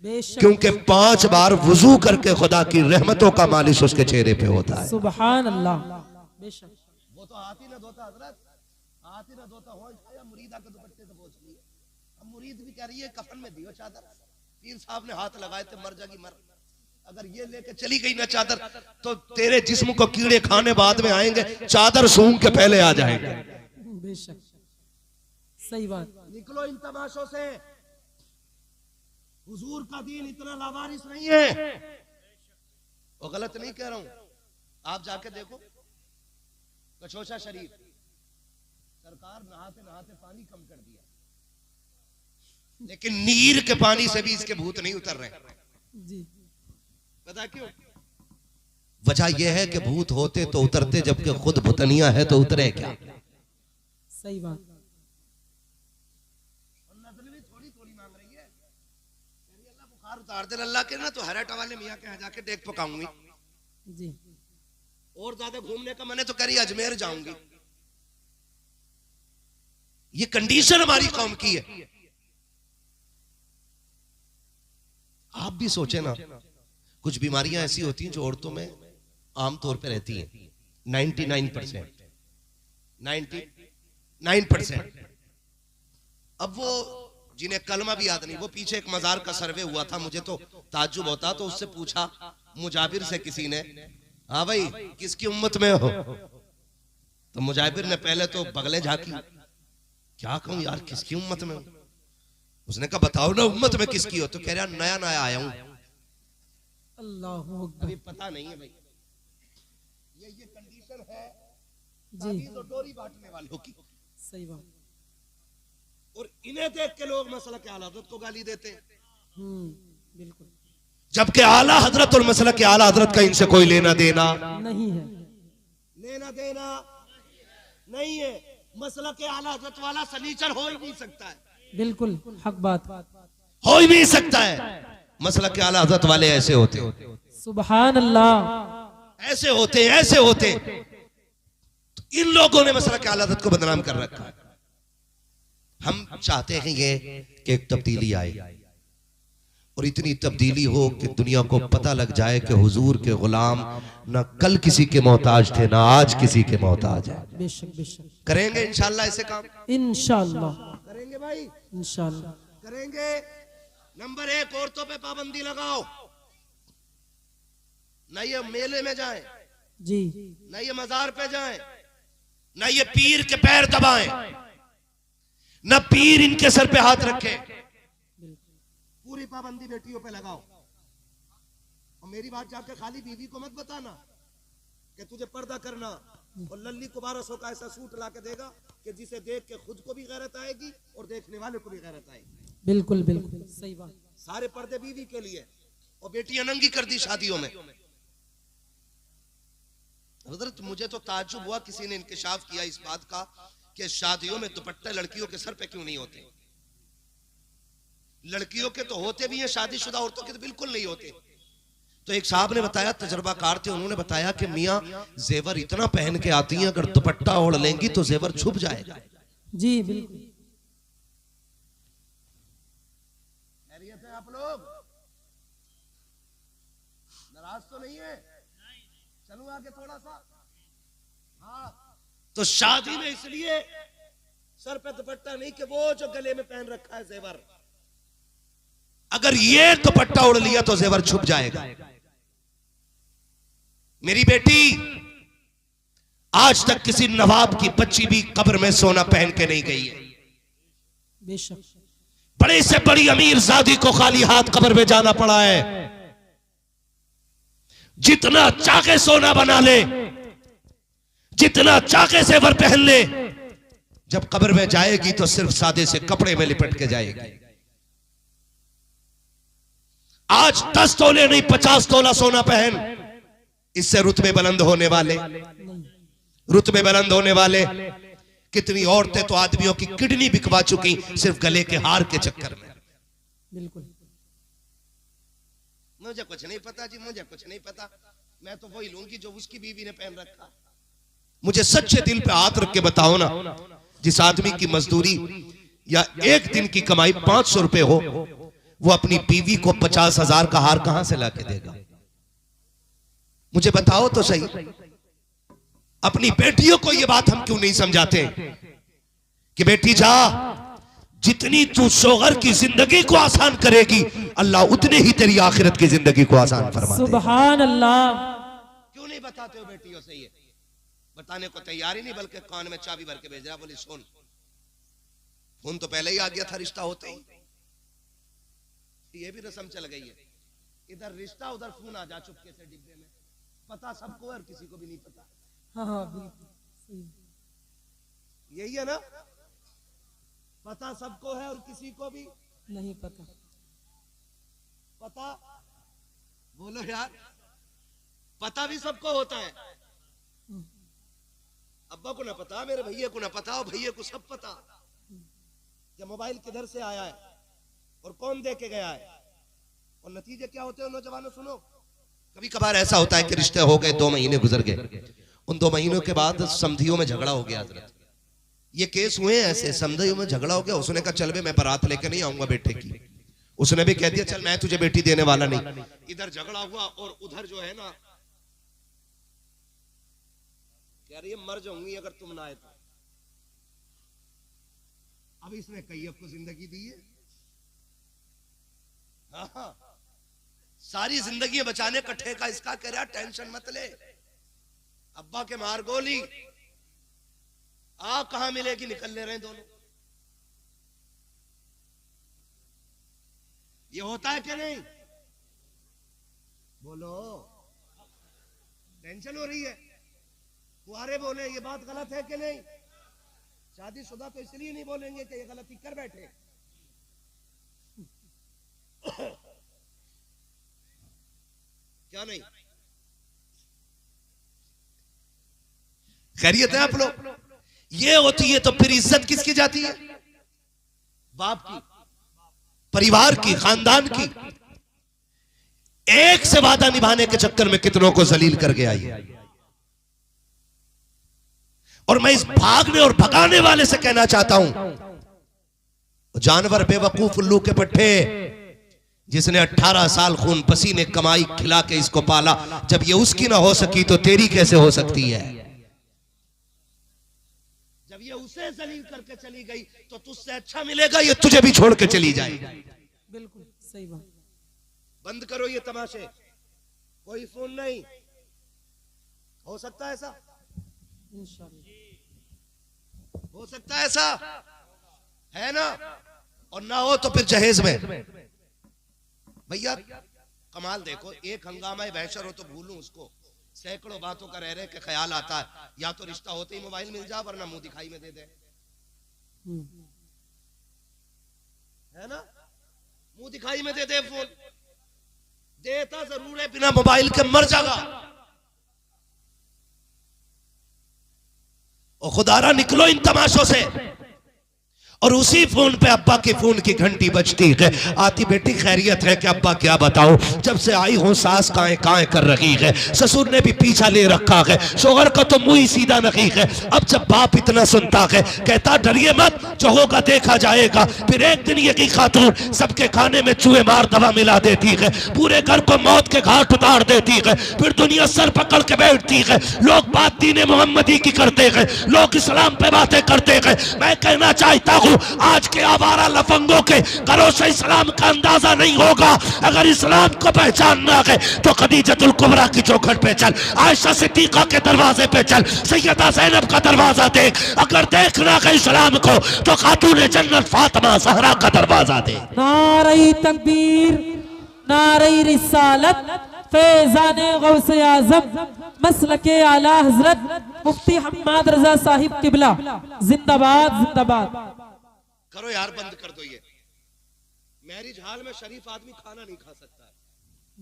क्योंकि 5 बार वुजू करके खुदा की रहमतों का मालिश उसके चेहरे पे होता है। सुभान अल्लाह। बेशक। वो तो हाथ ही ना धोता हजरत, हाथ ही ना धोता हो या मुरीदा के दुपट्टे से पोंछ लिए। अब मुरीद भी कह रही है कफन में दियो चादर, पीर साहब ने हाथ लगाए थे मर जागी मर। अगर ये लेके चली गई ना चादर तो तेरे जिस्म को कीड़े खाने बाद में आएंगे, चादर सूंघ के पहले आ जाएंगे। बेशक। सही बात। निकलो इन तमाशों से। हुजूर का दीन इतना लावारिस नहीं है। वो गलत नहीं कह रहा हूं, आप जाके देखो कचौचा शरीफ, सरकार नहाते नहाते पानी कम कर दिया, लेकिन नीर के पानी से भी इसके भूत नहीं उतर रहे जी। पता क्यों? वजह यह है कि भूत होते तो उतरते, जबकि खुद भूतनिया है तो उतरे क्या? सही बात। थोड़ी थोड़ी मांग रही है, अल्लाह बुखार उतार दे अल्लाह के ना, तो हराटा वाले मियाँ के यहाँ जाके देख पकाऊंगी जी। और ज्यादा घूमने का मैंने तो करी अजमेर जाऊंगी। ये कंडीशन हमारी कौम की है। आप भी सोचे ना, कुछ बीमारियां ऐसी होती हैं जो औरतों में आमतौर पे रहती हैं, 99%। अब वो जिन्हें कलमा भी याद नहीं, वो पीछे एक मजार का सर्वे हुआ था, मुझे तो ताज्जुब होता, तो उससे पूछा मुजाबिर से किसी ने, हाँ भाई, किसकी उम्मत में हो? तो मुजाहिर ने पहले तो बगले झांकी, क्या कहूं यार, किसकी उम्मत में हो? उसने कहा बताओ ना उम्मत में किसकी हो? तो कह रहा नया नया आया हूं, अल्लाहू अकबर। अभी पता नहीं है भाई। ये कंडीशन है जी, तो डोरी बांटने वालों की। सही बात। और इन्हें देख के लोग मसला के आला हजरत को गाली देते हैं, बिल्कुल जबकि आला हजरत और मसला के आला हजरत का इनसे कोई लेना देना नहीं है। लेना देना नहीं है। मसला के आला हजरत वाला सनीचर हो ही नहीं सकता है, बिल्कुल हक बात। हो ही नहीं सकता है। मसला के आला हजरत वाले ऐसे होते, सुभान अल्लाह। ऐसे होते, ऐसे होते। तो इन लोगों ने मसला के आला हजरत को बदनाम कर रखा है। हम चाहते हैं ये कि एक तब्दीली आए, और इतनी तब्दीली हो कि दुनिया को पता लग जाए कि हुजूर के गुलाम ना कल किसी के मोहताज थे, ना आज किसी के मोहताज है। बेशक बेशक करेंगे इंशाल्लाह ऐसे काम, इंशाअल्लाह, करेंगे भाई, इंशाअल्लाह। करेंगे। नंबर 1, औरतों पे पाबंदी लगाओ। ना ये मेले में जाएं, जी, ना ये मजार पे जाएं, ना ये पीर के पैर दबाएं, ना पीर इनके सर पे हाथ रखे। पूरी पाबंदी बेटियों पे लगाओ। और मेरी बात जाकर खाली बीवी को मत बताना कि तुझे पर्दा करना, और लल्ली को 1200 का ऐसा सूट ला के देगा कि जिसे देख के खुद को भी गैरत आएगी और देखने वाले को भी गैरत आएगी। बिल्कुल बिल्कुल सही बात। सारे पर्दे बीवी के लिए, और बेटियां नंगी कर दी शादियों में। हजरत मुझे तो ताज्जुब हुआ, किसी ने इंकिशाफ किया इस बात का कि शादियों में दुपट्टे लड़कियों के सर पे क्यों नहीं होते। लड़कियों के तो होते भी हैं, शादीशुदा औरतों के तो बिल्कुल नहीं होते। तो एक साहब ने बताया, तजर्बाकार थे, उन्होंने बताया कि मियां जेवर इतना पहन के आती हैं, अगर दुपट्टा ओढ़ लेंगी तो जेवर छुप जाएगा। जी बिल्कुल। खैरियत है आप लोग? नाराज तो नहीं है? चलूं आगे थोड़ा सा। हाँ, तो शादी में इसलिए सर पे दुपट्टा नहीं कि वो जो गले में पहन रखा है जेवर, अगर ये दुपट्टा उड़ लिया तो जेवर छुप जाएगा। मेरी बेटी आज तक किसी नवाब की बच्ची भी कब्र में सोना पहन के नहीं गई है। बेशक। बड़े से बड़ी अमीर जादी को खाली हाथ कब्र में जाना पड़ा है। जितना चाके सोना बना ले, जितना चाके जेवर पहन ले, जब कब्र में जाएगी तो सिर्फ सादे से कपड़े में लिपट के जाएगी। आज 10 तोले नहीं 50 तोला सोना पहन, इससे रुतबे बुलंद होने वाले, रुतबे बुलंद होने वाले। कितनी औरतें तो आदमियों की किडनी बिकवा चुकी सिर्फ गले के हार के चक्कर में। बिल्कुल। मुझे कुछ नहीं पता जी, मुझे कुछ नहीं पता, मैं तो वही लूंगी जो उसकी बीवी ने पहन रखा। मुझे सच्चे दिल पे हाथ रख के बताओ ना, जिस आदमी की मजदूरी या एक दिन की कमाई 500 रुपए हो, वो अपनी बीवी को 50,000 का हार कहां से लाके देगा? मुझे बताओ तो सही। अपनी बेटियों को ये बात हम क्यों नहीं समझाते कि बेटी जा, जितनी तू शोहर की जिंदगी को आसान करेगी, अल्लाह उतने ही तेरी आखिरत की जिंदगी को आसान फरमा देगा। सुभान अल्लाह। क्यों नहीं बताते हो बेटियों से? ये बताने को तैयार ही नहीं, बल्कि कान में चाबी भर के भेज रहा, बोली सुन। फोन तो पहले ही आ गया था रिश्ता होते ही, ये भी रस्म चल गई है। इधर रिश्ता उधर फोन आ जा चुपके से डिब्बे में। पता सबको है और किसी को भी नहीं पता। हाँ हाँ बिल्कुल सही। यही है ना, पता सबको है और किसी को भी नहीं पता। पता बोलो यार, पता भी सबको होता है। अब्बा को ना पता, मेरे भैया को ना पता, और भैया को सब पता कि मोबाइल किधर से आया है और कौन दे के गया है। और नतीजे क्या होते हैं नौजवानों? सुनो, कभी कभार ऐसा होता है कि रिश्ते हो गए, 2 महीने गुजर गए, उन 2 महीनों के बाद समधियों में झगड़ा हो गया। हजरत ये केस हुए ऐसे, समधियों में झगड़ा हो गया। उसने कहा चल बे, मैं बारात लेके नहीं आऊंगा बेटे की। उसने भी कह दिया चल मैं तुझे बेटी देने वाला नहीं। इधर झगड़ा हुआ और उधर जो है ना कह रही है मर जाऊंगी अगर तुम ना आए तो। अब इसने कैयब को जिंदगी दी है। हाँ, सारी जिंदगी बचाने का ठेका इसका। कह रहा टेंशन मत ले, अब्बा के मार गोली, आग कहां मिलेगी, निकल ले रहे हैं दोनों। ये होता है कि नहीं? बोलो, टेंशन हो रही है। कुआरे बोले ये बात गलत है कि नहीं? शादीशुदा तो इसलिए नहीं बोलेंगे कि ये गलती कर बैठे। क्या नहीं? खैरियत है आप लोग? ये होती है तो फिर इज्जत किसकी जाती है? बाप की, परिवार की, खानदान की। एक से वादा निभाने के चक्कर में कितनों को जलील करके आई है। और मैं इस भागने और भगाने वाले से कहना चाहता हूं, जानवर बेवकूफ उल्लू के पट्टे, जिसने 18 साल खून पसीने कमाई खिला के इसको पाला, जब ये उसकी ना हो सकी तो तेरी कैसे हो सकती है? जब ये उसे जलील करके चली गई तो तुझसे अच्छा मिलेगा ये तुझे भी छोड़ के चली जाएगी। बिल्कुल सही बात। बंद करो ये तमाशे, कोई फोन नहीं। हो सकता है ऐसा? इंशाअल्लाह हो सकता है ऐसा, है ना? और ना हो तो फिर जहेज में। भैया कमाल देखो, एक हंगामा बहशर हो तो भूलूं उसको, सैकड़ों बातों का रह रहे के ख्याल आता है, या तो रिश्ता होते ही मोबाइल मिल जा, वरना मुंह दिखाई में दे दे। है ना? मुंह दिखाई में दे दे फोन। देता जरूर है, बिना मोबाइल के मर जाएगा। और खुदारा निकलो इन तमाशों से। और उसी फोन पे अब्बा के फोन की घंटी बजती है, आती बेटी खैरियत है कि अब्बा क्या बताओ, जब से आई हूं सास काएं काएं कर रही है, ससुर ने भी पीछा ले रखा है, शोहर का तो मुंह ही सीधा नहीं है। अब जब बाप इतना सुनता है, कहता डरिए मत, जो होगा देखा जाएगा। फिर एक दिन ये की खातून सबके खाने में चूहे मार दवा मिला देती है, पूरे घर को मौत के घाट उतार देती है। फिर दुनिया सर पकड़ के बैठती है, लोग बात दीन मोहम्मदी की करते हैं, लोग इस्लाम पे बातें करते हैं। मैं कहना चाहता हूं, आज के आवारा लफंगों के घरों से इस्लाम का अंदाजा नहीं होगा। अगर इस्लाम को पहचानना है तो खदीजतुल कुबरा की चौखट पे चल, आयशा सिद्दीका के दरवाजे पे चल, सैयदा ज़ैनब का दरवाजा देख। अगर देखना है इस्लाम को तो खातून जन्नत फातिमा ज़हरा का दरवाजा दे। नारे तकबीर, नारे रिसालत, फैज़ाने गौसे आज़म, मसलके आला हजरत मुफ्ती हम्माद रजा साहिब किबला जिंदाबाद जिंदाबाद। करो यार, बंद कर दो ये। मैरिज हाल में शरीफ आदमी खाना नहीं खा सकता है।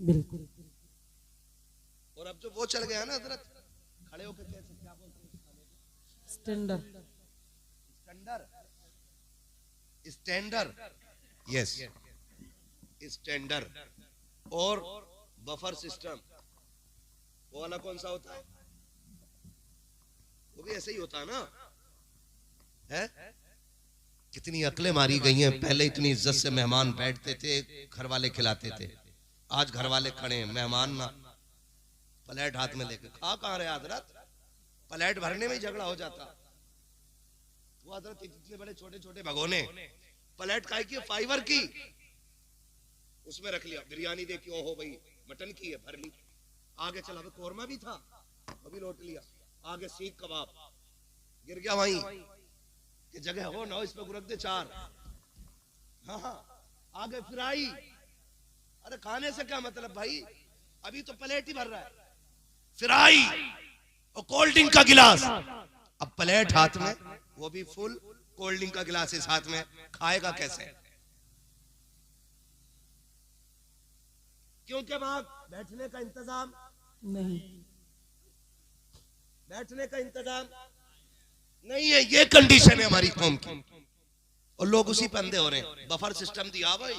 बिल्कुल। और अब जो वो चल गया ना हजरत, खड़े होकर कैसे क्या बोलते हैं? स्टैंडर, स्टैंडर, स्टैंडर, यस स्टैंडर और बफर सिस्टम, वो वाला कौन सा होता है? वो भी ऐसे ही होता है ना? है? कितनी अकलें मारी गई हैं। पहले इतनी इज्जत से मेहमान बैठते थे, घर वाले खिलाते थे। आज घर वाले खड़े हैं, मेहमान ना, प्लेट हाथ में लेके खा कहां रहे हजरत? प्लेट भरने में ही झगड़ा हो जाता। वो हजरत इतने बड़े छोटे छोटे भगोने, प्लेट काय की? फाइबर की, उसमें रख लिया। बिरयानी देखी, ओहो भाई मटन की है, भर ली। आगे चला, कोरमा भी था, अभी लौट लिया। आगे सीख कबाब, गिर गया वहीं कि जगह हो ना हो इस पे गुरक दे चार। हाँ, आगे फ्राई। अरे खाने से क्या मतलब भाई, अभी तो प्लेट ही भर रहा है। फ्राई और कोल्ड ड्रिंक का गिलास, अब प्लेट हाथ में, वो भी फुल, कोल्ड ड्रिंक का गिलास इस हाथ में, खाएगा कैसे? क्योंकि वहां बैठने का इंतजाम नहीं, बैठने का इंतजाम नहीं है। ये कंडीशन है हमारी कौम की, और लोग उसी पे अंधे हो रहे हैं। बफर सिस्टम दिया भाई,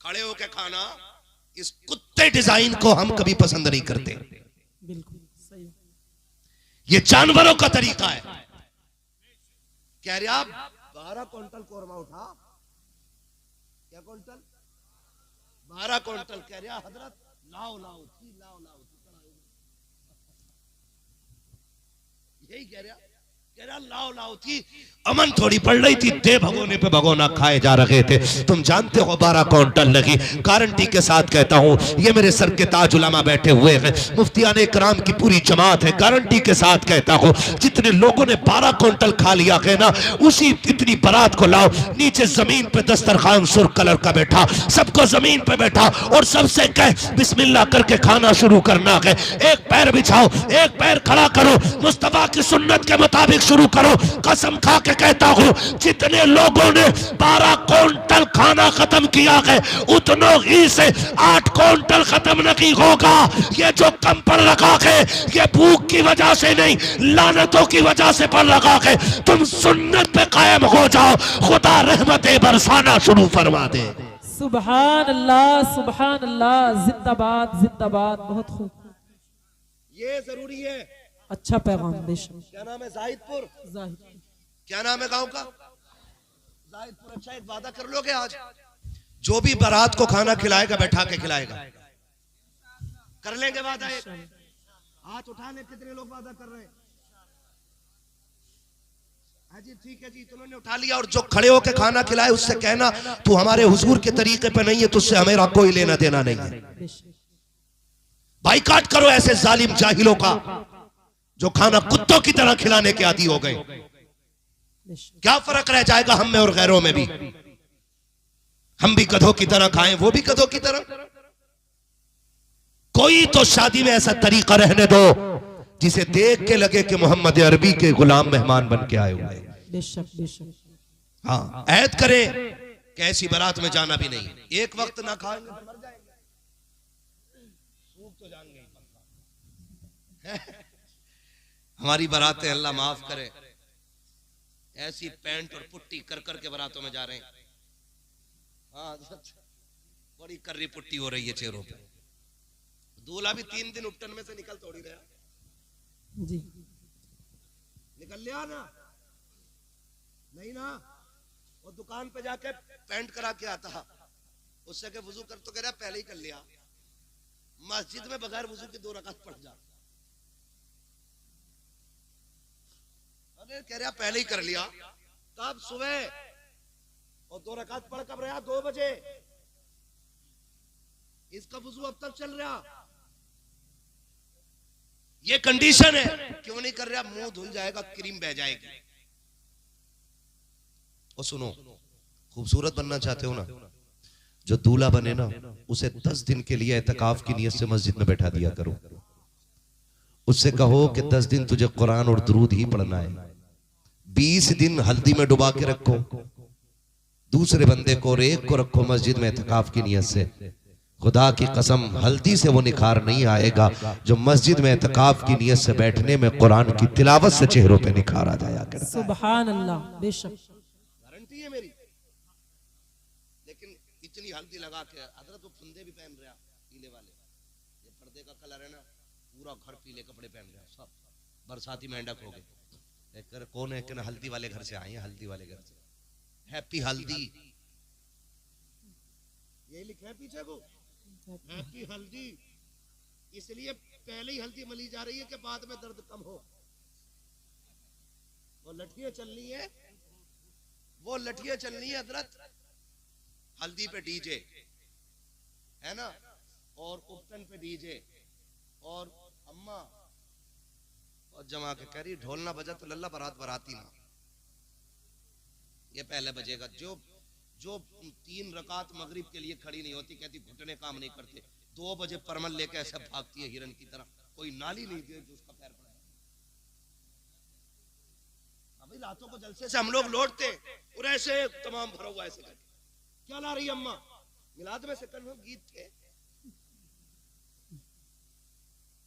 खड़े होके खाना, इस कुत्ते डिजाइन को हम कभी पसंद नहीं करते। बिल्कुल सही। ये जानवरों का तरीका है। कह रहे आप 12 क्विंटल कोरमा उठा, क्या क्विंटल? 12 क्विंटल। कह रहे हजरत लाओ लाओ लाओ लाओ, यही कह रहा। लाओ लाओ थी, अमन थोड़ी पड़ रही थी, दे भगोने पे भगोना खाए जा रहे थे। तुम जानते हो 12 क्विंटल लगी। गारंटी के साथ कहता हूं, ये मेरे सर के ताज उलमा बैठे हुए हैं, मुफ्तियाने इकराम की पूरी जमात है। गारंटी के साथ कहता हूं, जितने लोगों ने 12 क्विंटल खा लिया है ना, उसी इतनी बारात को लाओ, नीचे जमीन पे दस्तरखान सुर्ख कलर का बैठा, सबको जमीन पे बैठा और सबसे कह बिस्मिल्लाह करके खाना शुरू करना है। एक पैर बिछाओ, एक पैर खड़ा करो, मुस्तफा की सुन्नत के मुताबिक शुरू करो। कसम खा के कहता हूं, जितने लोगों ने 12 क्विंटल खाना खत्म किया है, उतनों ही से 8 क्विंटल खत्म नहीं होगा। ये जो कम पड़ रखा है, ये भूख की वजह से नहीं, लानतों की वजह से पड़ रखा है। तुम सुन्नत पे कायम हो जाओ, खुदा रहमतें बरसाना शुरू फरमा दे। सुभान अल्लाह, जिंदाबाद जिंदाबाद। बहुत खूब, ये जरूरी है। अच्छा पैगाम। बेशक। क्या नाम है? जाहिदपुर। जाहिद। क्या नाम है गांव का? जाहिदपुर। अच्छा, एक वादा कर लोगे आज, जो भी बारात को खाना खिलाएगा बैठा के खिलाएगा। कर लेंगे वादा? एक हाथ उठा ले, कितने लोग वादा कर रहे हैं? हाँ जी, ठीक है जी, तुमने उठा लिया। और जो खड़े होके खाना खिलाए उससे कहना, तू हमारे हुजूर के तरीके पे नहीं है, तुझसे हमें कोई लेना देना नहीं है। बाइकाट करो ऐसे जालिम जाहिलों का, जो खाना कुत्तों की तरह खिलाने के आदी हो गए। क्या फर्क रह जाएगा हम में और गैरों में भी? हम भी गधों की तरह खाएं, वो भी गधों की तरह। कोई तो शादी में ऐसा तरीका रहने दो जिसे देख के लगे कि मोहम्मद अरबी के गुलाम मेहमान बन के आए हुए। बेशक बेशक। हाँ, ऐद करें कि ऐसी बारात में जाना भी नहीं। एक वक्त ना खाएंगे तो मर जाएंगे, सूख तो जाएंगे। हमारी बारातें अल्लाह माफ करे, ऐसी पैंट और पुट्टी कर कर के बारातों में जा रहे हैं। हाँ, बड़ी कर्री पुट्टी हो रही है चेहरों पे। दूल्हा भी 3 दिन उपटन में से निकल थोड़ी रहा जी। निकल लिया ना? नहीं ना। वो दुकान पे जाके पैंट करा के आता, उससे के वुजू कर तो कह रहा पहले ही कर लिया। मस्जिद में बगैर वुजू के 2 रकात पढ़ जा, कह रहा पहले ही कर लिया। कब? सुबह। और 2 रकात पढ़ कब रहा? 2 बजे। इसका वुजू अब तक चल रहा। ये कंडीशन है। क्यों नहीं कर रहा? मुंह धुल जाएगा, क्रीम बह जाएगी। और सुनो, खूबसूरत बनना चाहते हो ना, जो दूल्हा बने ना, उसे 10 दिन के लिए एतकाफ की नियत से मस्जिद में बैठा दिया करो। उससे कहो कि 10 दिन तुझे कुरान और दुरूद ही पढ़ना है। 20 दिन हल्दी में डुबा के रखो दूसरे बंदे को, और एक को रखो मस्जिद में एतकाफ की नियत से। खुदा की कसम, हल्दी से वो निखार नहीं आएगा जो मस्जिद में एतकाफ की नियत से बैठने में कुरान की तिलावत से चेहरों पे निखार आ जाया करता है। सुभान अल्लाह। बेशक, गारंटी है मेरी। लेकिन इतनी हल्दी लगा के हजरत वो फंदे भी पहन रहा, पीले वाले, ये पर्दे का कलर है ना, पूरा घर पीले कपड़े पहन रहा, सब बरसाती मेंढक हो गए। कौन है कि ना हल्दी वाले घर से आए हैं, हल्दी वाले घर से, हैप्पी हल्दी, ये लिखा है पीछे को, हैप्पी हल्दी। इसलिए पहले ही हल्दी मली जा रही है कि बाद में दर्द कम हो। वो लठियां चलनी है, वो लठियां चलनी है हजरत, हल्दी पे डीजे है ना, और उपटन पे डीजे, और अम्मा और जमा के कह रही ढोल ना बजा तो लल्ला बारात बराती ना। ये पहले बजेगा। जो 3 रकात मगरिब के लिए खड़ी नहीं होती, कहती घुटने काम नहीं करते, 2 बजे परमल लेके ऐसे भागती है हिरन की तरह, कोई नाली नहीं दे जो उसका पैर पड़ा। अभी रातों को जलसे से हम लोग लौटते और ऐसे तमाम भरा हुआ ऐसे करके, क्या ला रही अम्मा? मिलाद में से कल गीत थे,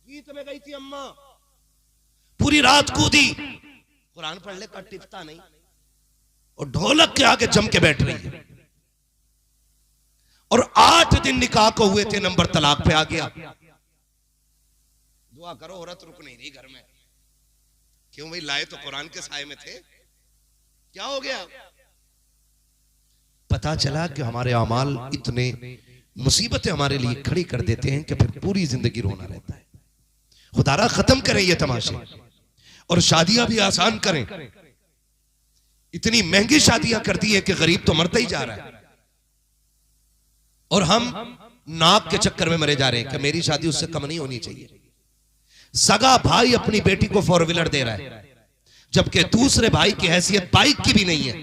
गीत में गई थी अम्मा, पूरी रात कूदी, कुरान पढ़ ले, कर टिकता नहीं, और ढोलक के आगे जम के बैठ रही है। और 8 दिन निकाह को हुए थे, नंबर तलाक पे आ गया। दुआ करो, औरत रुक नहीं रही घर में। क्यों भाई? लाए तो कुरान के साए में थे, क्या हो गया? पता चला कि हमारे अमाल इतने मुसीबतें हमारे लिए खड़ी कर देते हैं कि फिर पूरी जिंदगी रोना रहता है। खुदारा खत्म करें ये तमाशे। और शादियां भी आसान करें। इतनी महंगी शादियां कर दी है कि गरीब तो मरता ही जा रहा है, और हम नाक के चक्कर में मरे जा रहे हैं कि मेरी शादी उससे कम नहीं होनी चाहिए। सगा भाई अपनी बेटी को 4 व्हीलर दे रहा है, जबकि दूसरे भाई की हैसियत बाइक की भी नहीं है।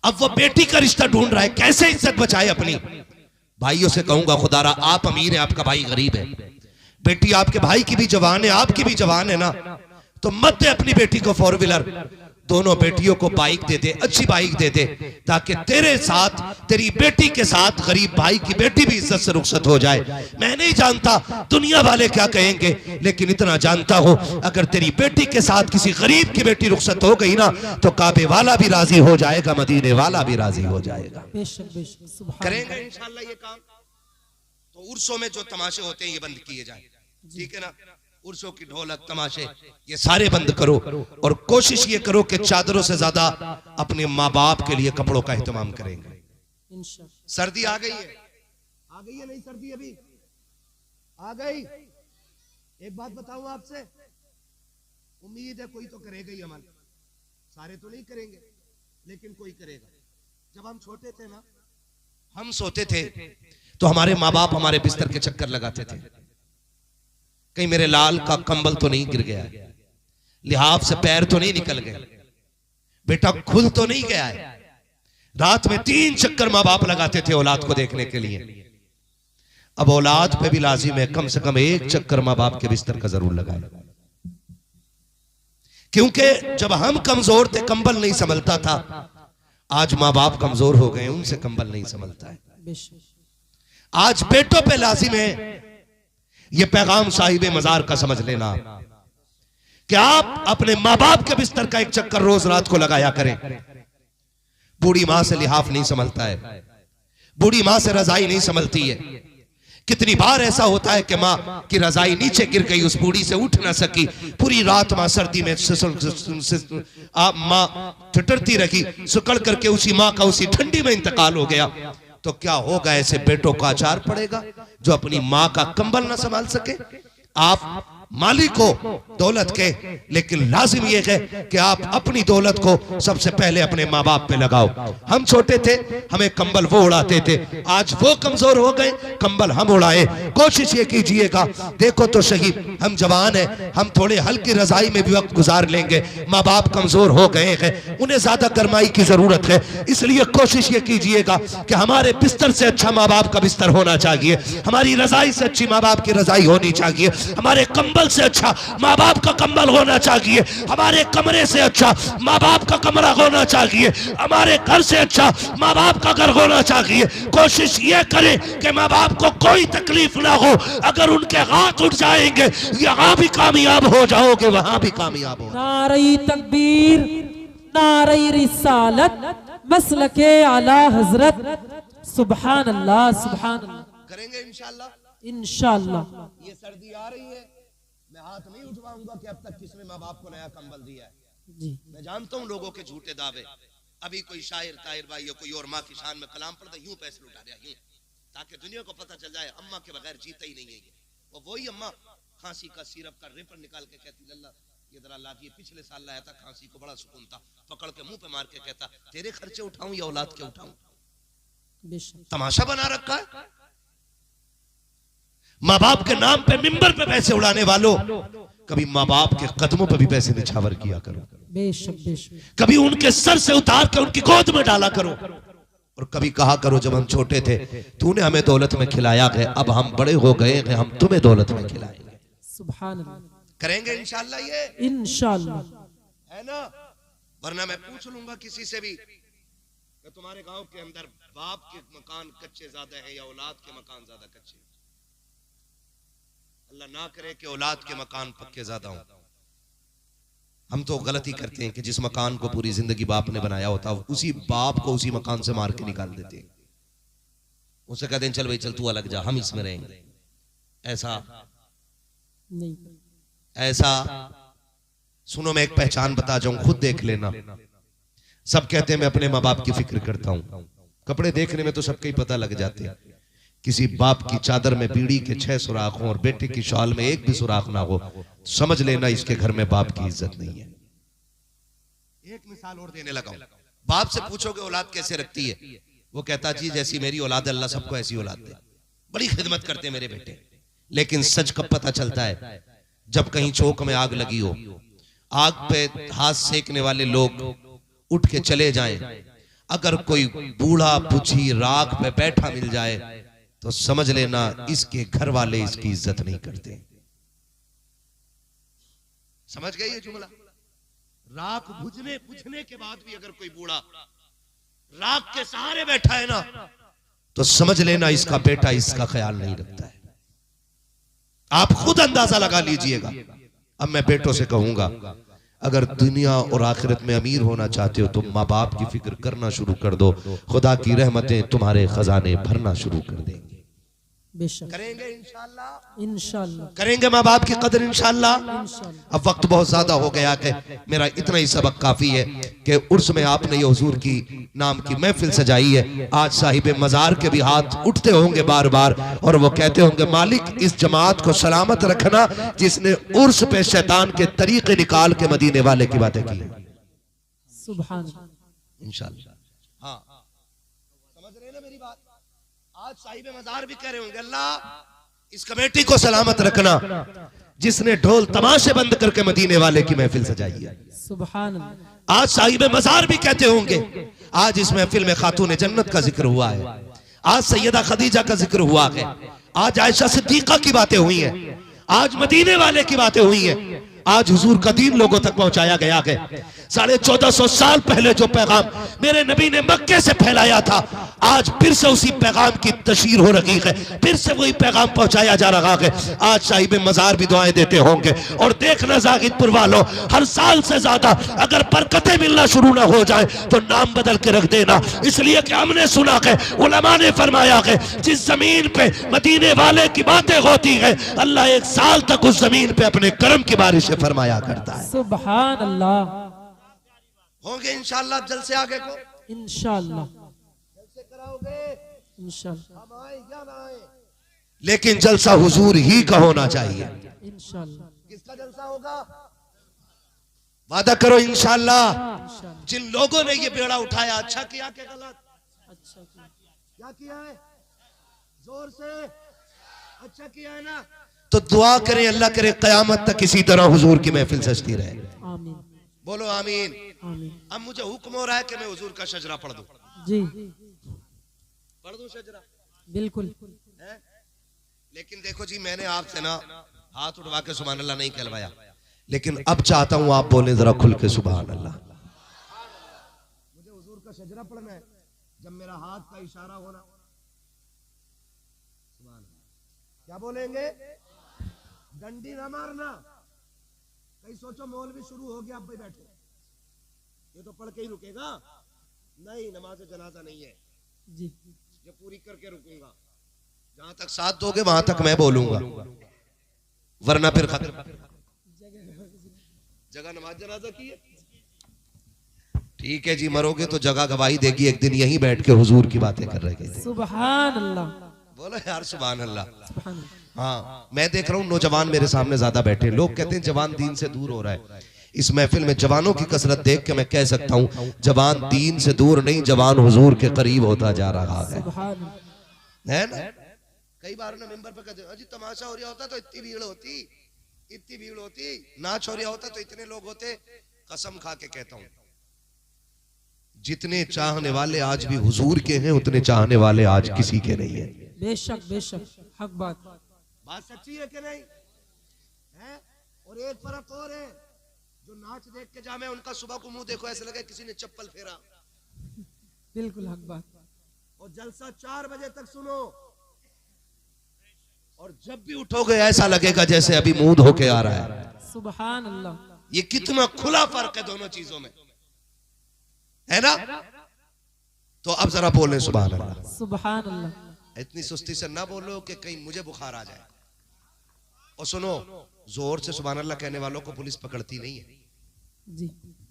अब वो बेटी का रिश्ता ढूंढ रहा है, कैसे इज्जत बचाए अपनी। भाइयों से कहूंगा, खुदारा आप अमीर हैं, आपका भाई गरीब है, बेटी आपके भाई की भी जवान है, आपकी भी जवान है ना, तो मत दे अपनी बेटी को 4 व्हीलर। दोनों बेटियों को बाइक दे दे, अच्छी बाइक दे दे, ताकि तेरे साथ, तेरी बेटी के साथ गरीब भाई की बेटी भी इज्जत से रुखसत हो जाए। मैं नहीं जानता दुनिया वाले क्या कहेंगे, लेकिन इतना जानता हूं, अगर तेरी बेटी के साथ किसी गरीब की बेटी रुखसत हो गई ना, तो काबे वाला भी राजी हो जाएगा, मदीने वाला भी राजी हो जाएगा। करेंगे इंशाल्लाह ये काम। तो उर्सों में जो तमाशे होते हैं ये बंद किए जाए, ठीक है ना। उर्सों की ढोलक तमाशे ये सारे बंद करो, और कोशिश ये करो कि चादरों से ज्यादा अपने माँ बाप के लिए कपड़ों का एहतमाम करेंगे। सर्दी आ गई है, आ गई है नहीं सर्दी अभी आ गई। एक बात बताऊं आपसे, उम्मीद है कोई तो करेगा ही अमल, सारे तो नहीं करेंगे लेकिन कोई करेगा। जब हम छोटे थे ना, हम सोते थे तो हमारे माँ बाप हमारे बिस्तर के चक्कर लगाते थे, कहीं मेरे लाल का कंबल तो नहीं गिर गया, लिहाफ से पैर तो नहीं निकल गए, बेटा खुल तो नहीं गया है। रात में 3 चक्कर माँ बाप लगाते थे औलाद को देखने के लिए। अब औलाद पे भी लाजिम है कम से कम 1 चक्कर माँ बाप के बिस्तर का जरूर लगाए, क्योंकि जब हम कमजोर थे कंबल नहीं संभलता था, आज माँ बाप कमजोर हो गए, उनसे कंबल नहीं संभलता है। आज बेटों पे लाजिम है, ये पैगाम साहिब मजार का समझ लेना, कि आप अपने माँ बाप के बिस्तर का 1 चक्कर रोज रात को लगाया करें। बूढ़ी मां से लिहाफ नहीं संभलता है, बूढ़ी मां से रजाई नहीं संभलती है। कितनी बार ऐसा होता है कि माँ की रजाई नीचे गिर गई, उस बूढ़ी से उठ ना सकी, पूरी रात माँ सर्दी में माँ ठिठुरती रही, सुकड़ करके उसी माँ का उसी ठंडी में इंतकाल हो गया। तो क्या होगा, ऐसे बेटों का आचार पड़ेगा जो अपनी माँ का कंबल ना संभाल सके। आप मालिक हो दौलत के, लेकिन लाजिम यह है कि आप अपनी दौलत को सबसे पहले अपने माँ बाप पे लगाओ। हम छोटे थे, हमें कंबल वो उड़ाते थे, आज वो कमजोर हो गए, कंबल हम उड़ाए। कोशिश ये कीजिएगा, देखो तो सही, हम जवान हैं, हम थोड़े हल्की रजाई में भी वक्त गुजार लेंगे। माँ बाप कमजोर हो गए हैं, उन्हें ज्यादा गरमाई की जरूरत है, इसलिए कोशिश ये कीजिएगा कि हमारे बिस्तर से अच्छा माँ बाप का बिस्तर होना चाहिए, हमारी रजाई से अच्छी माँ बाप की रजाई होनी चाहिए, हमारे कंबल से अच्छा माँ बाप का कंबल होना चाहिए, हमारे कमरे से अच्छा माँ बाप का कमरा होना चाहिए, हमारे घर से अच्छा माँ बाप का घर होना चाहिए। कोशिश ये करें कि माँ बाप को कोई तकलीफ ना हो। अगर उनके हाथ उठ जाएंगे, यहाँ भी कामयाब हो जाओगे, वहां भी कामयाब हो। नारे तकबीर, नारे रिसालत, मसलके आला हजरत। सुभान अल्लाह, सुभान अल्लाह। करेंगे इंशाल्लाह, इंशाल्लाह। ये सर्दी आ रही है, मैं हाथ नहीं उठवाऊंगा कि अब तक किसने माँ बाप को नया कंबल दिया है जी। मैं जानता हूँ लोगों के झूठे दावे, अभी कोई शायर ताहिर भाई या कोई और माँ की शान में कलाम पढ़ता यूं पैसे लुटा दिया यूं, ताकि दुनिया को पता चल जाए अम्मा के बगैर जीता ही नहीं है ये। वो वही अम्मा खांसी का सिरप का रेपर निकाल के कहती, लल्ला ये जरा लाती, पिछले साल लाया था, खांसी को बड़ा सुकून था, पकड़ के मुंह पे मार के कहता, तेरे खर्चे उठाऊं या औलाद के उठाऊं। तमाशा बना रखा है। माँ बाप के नाम पे मिंबर पे पैसे उड़ाने वालों, कभी माँ बाप के कदमों पे भी पैसे निछावर किया करो, कभी उनके सर से उतार के उनकी गोद में डाला करो, और कभी कहा करो जब हम छोटे थे तूने हमें दौलत में खिलाया है, अब हम बड़े हो गए हैं, हम तुम्हें दौलत में खिलाएंगे। सुभान अल्लाह। करेंगे इंशाल्लाह, ये इंशाल्लाह है ना। वरना मैं पूछ लूंगा किसी से भी कि तुम्हारे गांव के अंदर बाप के मकान कच्चे ज्यादा है या औलाद के मकान ज्यादा कच्चे। अल्लाह ना करे कि औलाद के मकान पक्के ज्यादा हों। हम तो गलती करते हैं कि जिस मकान को पूरी जिंदगी बाप ने बनाया होता उसी बाप को उसी मकान से मार के निकाल देते हैं, उसे कहते हैं चल भाई चल तू अलग जा, हम इसमें रहेंगे। ऐसा नहीं, ऐसा सुनो, मैं एक पहचान बता जाऊं, खुद देख लेना। सब कहते हैं मैं अपने माँ बाप की फिक्र करता हूं, कपड़े देखने में तो सबके ही पता लग जाते हैं, किसी बाप की चादर में बीड़ी के 6 सुराख हों और बेटे की शॉल में एक भी सुराख ना हो, समझ लेना इसके घर में बाप की इज्जत नहीं है। एक मिसाल और देने लगा, बाप से पूछोगे औलाद कैसे रखती है, वो कहता जी जैसी मेरी औलाद अल्लाह सबको ऐसी औलाद दे, बड़ी खिदमत करते मेरे बेटे। लेकिन सच कब पता चलता है, जब कहीं चौक में आग लगी हो, आग पे हाथ सेकने वाले लोग उठ के चले जाएं, अगर कोई बूढ़ा बुझी राख पे बैठा मिल जाए तो समझ लेना इसके घर वाले इसकी इज्जत नहीं करते। समझ गए ये जुमला? राख बुझने के बाद भी अगर कोई बूढ़ा राख के सहारे बैठा है ना, तो समझ लेना इसका बेटा इसका ख्याल नहीं रखता है। आप खुद अंदाजा लगा लीजिएगा। अब मैं बेटों से कहूंगा, अगर दुनिया और आखिरत में अमीर होना चाहते हो तो माँ बाप की फिक्र करना शुरू कर दो, खुदा की रहमतें तुम्हारे खजाने भरना शुरू कर देंगे। बेशक करेंगे इंशाअल्लाह, इंशाअल्लाह करेंगे माँ बाप की कदर इंशाअल्लाह। अब वक्त बहुत ज्यादा हो गया कि मेरा इतना ही सबक काफी है कि उर्स में आपने ये हुजूर की नाम की महफिल सजाई है। आज साहिब मजार के भी हाथ उठते होंगे बार बार और वो कहते होंगे मालिक इस जमात को सलामत रखना जिसने उर्स पे शैतान के तरीके निकाल के मदीने वाले की बातें की। सुभान इंशाअल्लाह। हाँ, समझ रहे हैं ना मेरी बात? आज साहिब मजार भी कह रहे होंगे अल्लाह इस कमेटी को सलामत रखना जिसने ढोल तमाशे बंद करके मदीने वाले की महफिल सजाई है। सुभान। आज साहिब मजार भी कहते होंगे, आज इस महफिल में खातून जन्नत का जिक्र हुआ है, आज सैयदा खदीजा का जिक्र हुआ है, आज आयशा सिद्दीका की बातें हुई हैं, आज मदीने वाले की बातें हुई हैं, आज हुजूर का दीन लोगों तक पहुंचाया गया है। 1450 साल पहले जो पैगाम मेरे नबी ने मक्के से फैलाया था, आज फिर से उसी पैगाम की तशहीर हो रही है, फिर से वही पैगाम पहुंचाया जा रहा है। आज साहिब मजार भी दुआएं देते होंगे। और देखना जागिदपुर वालों, हर साल से ज्यादा अगर बरकतें मिलना शुरू ना हो जाए तो नाम बदल के रख देना, इसलिए कि हमने सुना है, उलमा ने फरमाया है, जिस जमीन पे मदीने वाले की बातें होती है अल्लाह 1 साल तक उस जमीन पे अपने करम की बारिश फरमाया करता है। सुभान अल्लाह। होंगे इंशाअल्लाह जलसे आगे को, इंशाअल्लाह जलसे कराओगे इंशाअल्लाह, हम आए या ना आए, लेकिन जलसा हुजूर ही का होना चाहिए। इंशाअल्लाह। किसका जलसा होगा? वादा करो इंशाअल्लाह। इंशाअल्लाह। जिन लोगों ने ये बेड़ा उठाया, अच्छा किया कि गलत? अच्छा किया। क्या किया है? जोर से अच्छा किया है ना? तो दुआ करें, अल्लाह करे कयामत तक इसी तरह हुजूर की महफिल सजती रहे। आमीन। बोलो आमीन। आमीन। अब मुझे हुक्म हो रहा है कि मैं हुजूर का शजरा पढ़ दूं। जी पढ़ दूं शजरा? बिल्कुल। है? लेकिन देखो जी, मैंने आपसे ना हाथ उठवा के सुभान अल्लाह नहीं कहलवाया, लेकिन अब चाहता हूं आप बोलें जरा खुल के सुभान अल्लाह। मुझे हुजूर का शजरा पढ़ना है, जब मेरा हाथ का इशारा होना, क्या बोलेंगे? डंडी ना मारना। कहीं सोचो मौलवी शुरू हो गया, अब भाई बैठो, ये तो पढ़ के ही रुकेगा। नहीं, नमाज जनाजा नहीं है जी, ये पूरी करके रुकूंगा। जहां तक साथ दोगे वहां तक मैं बोलूंगा, वरना फिर खत्म। जगह नमाज जनाजा की है, ठीक है जी, मरोगे तो जगह गवाही देगी। एक दिन यहीं बैठ के हुजूर की बातें कर रहे थे। सुभान अल्लाह। बोलो यार सुभान अल्लाह। सुभान अल्लाह। हाँ, मैं देख रहा हूँ नौजवान मेरे सामने ज्यादा बैठे। लोग कहते हैं जवान दीन से दूर हो रहा है। इस महफिल में जवानों की कसरत देख के मैं कह सकता हूँ जवान दीन से दूर नहीं, जवान हुजूर के करीब होता जा रहा है ना? कई बार ना मिंबर पे कहते अजी तमाशा हो रहा होता तो इतनी भीड़ होती, इतनी भीड़ होती, नाच हो रहा होता तो इतने लोग होते। कसम खा के कहता हूँ, जितने चाहने वाले आज भी हुजूर के हैं उतने चाहने वाले आज किसी के नहीं है। बेशक बेशक, हक बात सच्ची है कि नहीं है? और एक फर्क और है, जो नाच देख के जामे उनका सुबह को मुंह देखो ऐसे लगे किसी ने चप्पल फेरा। बिल्कुल हक बात। और जलसा 4 बजे तक सुनो, और जब भी उठोगे ऐसा लगेगा जैसे अभी मुंह धो के आ रहा है। सुभान अल्लाह। ये कितना खुला फर्क है दोनों चीजों में, है ना? तो अब जरा बोलें सुभान अल्लाह। सुभान अल्लाह। इतनी सुस्ती से ना बोलो कि कहीं मुझे बुखार आ जाए। और सुनो, जोर से सुभान अल्लाह कहने वालों को पुलिस पकड़ती नहीं है जी,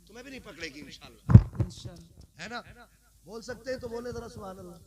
तुम्हें भी नहीं पकड़ेगी इंशाल्लाह, इंशाल्लाह। है ना? बोल सकते हैं तो बोले जरा सुभान अल्लाह।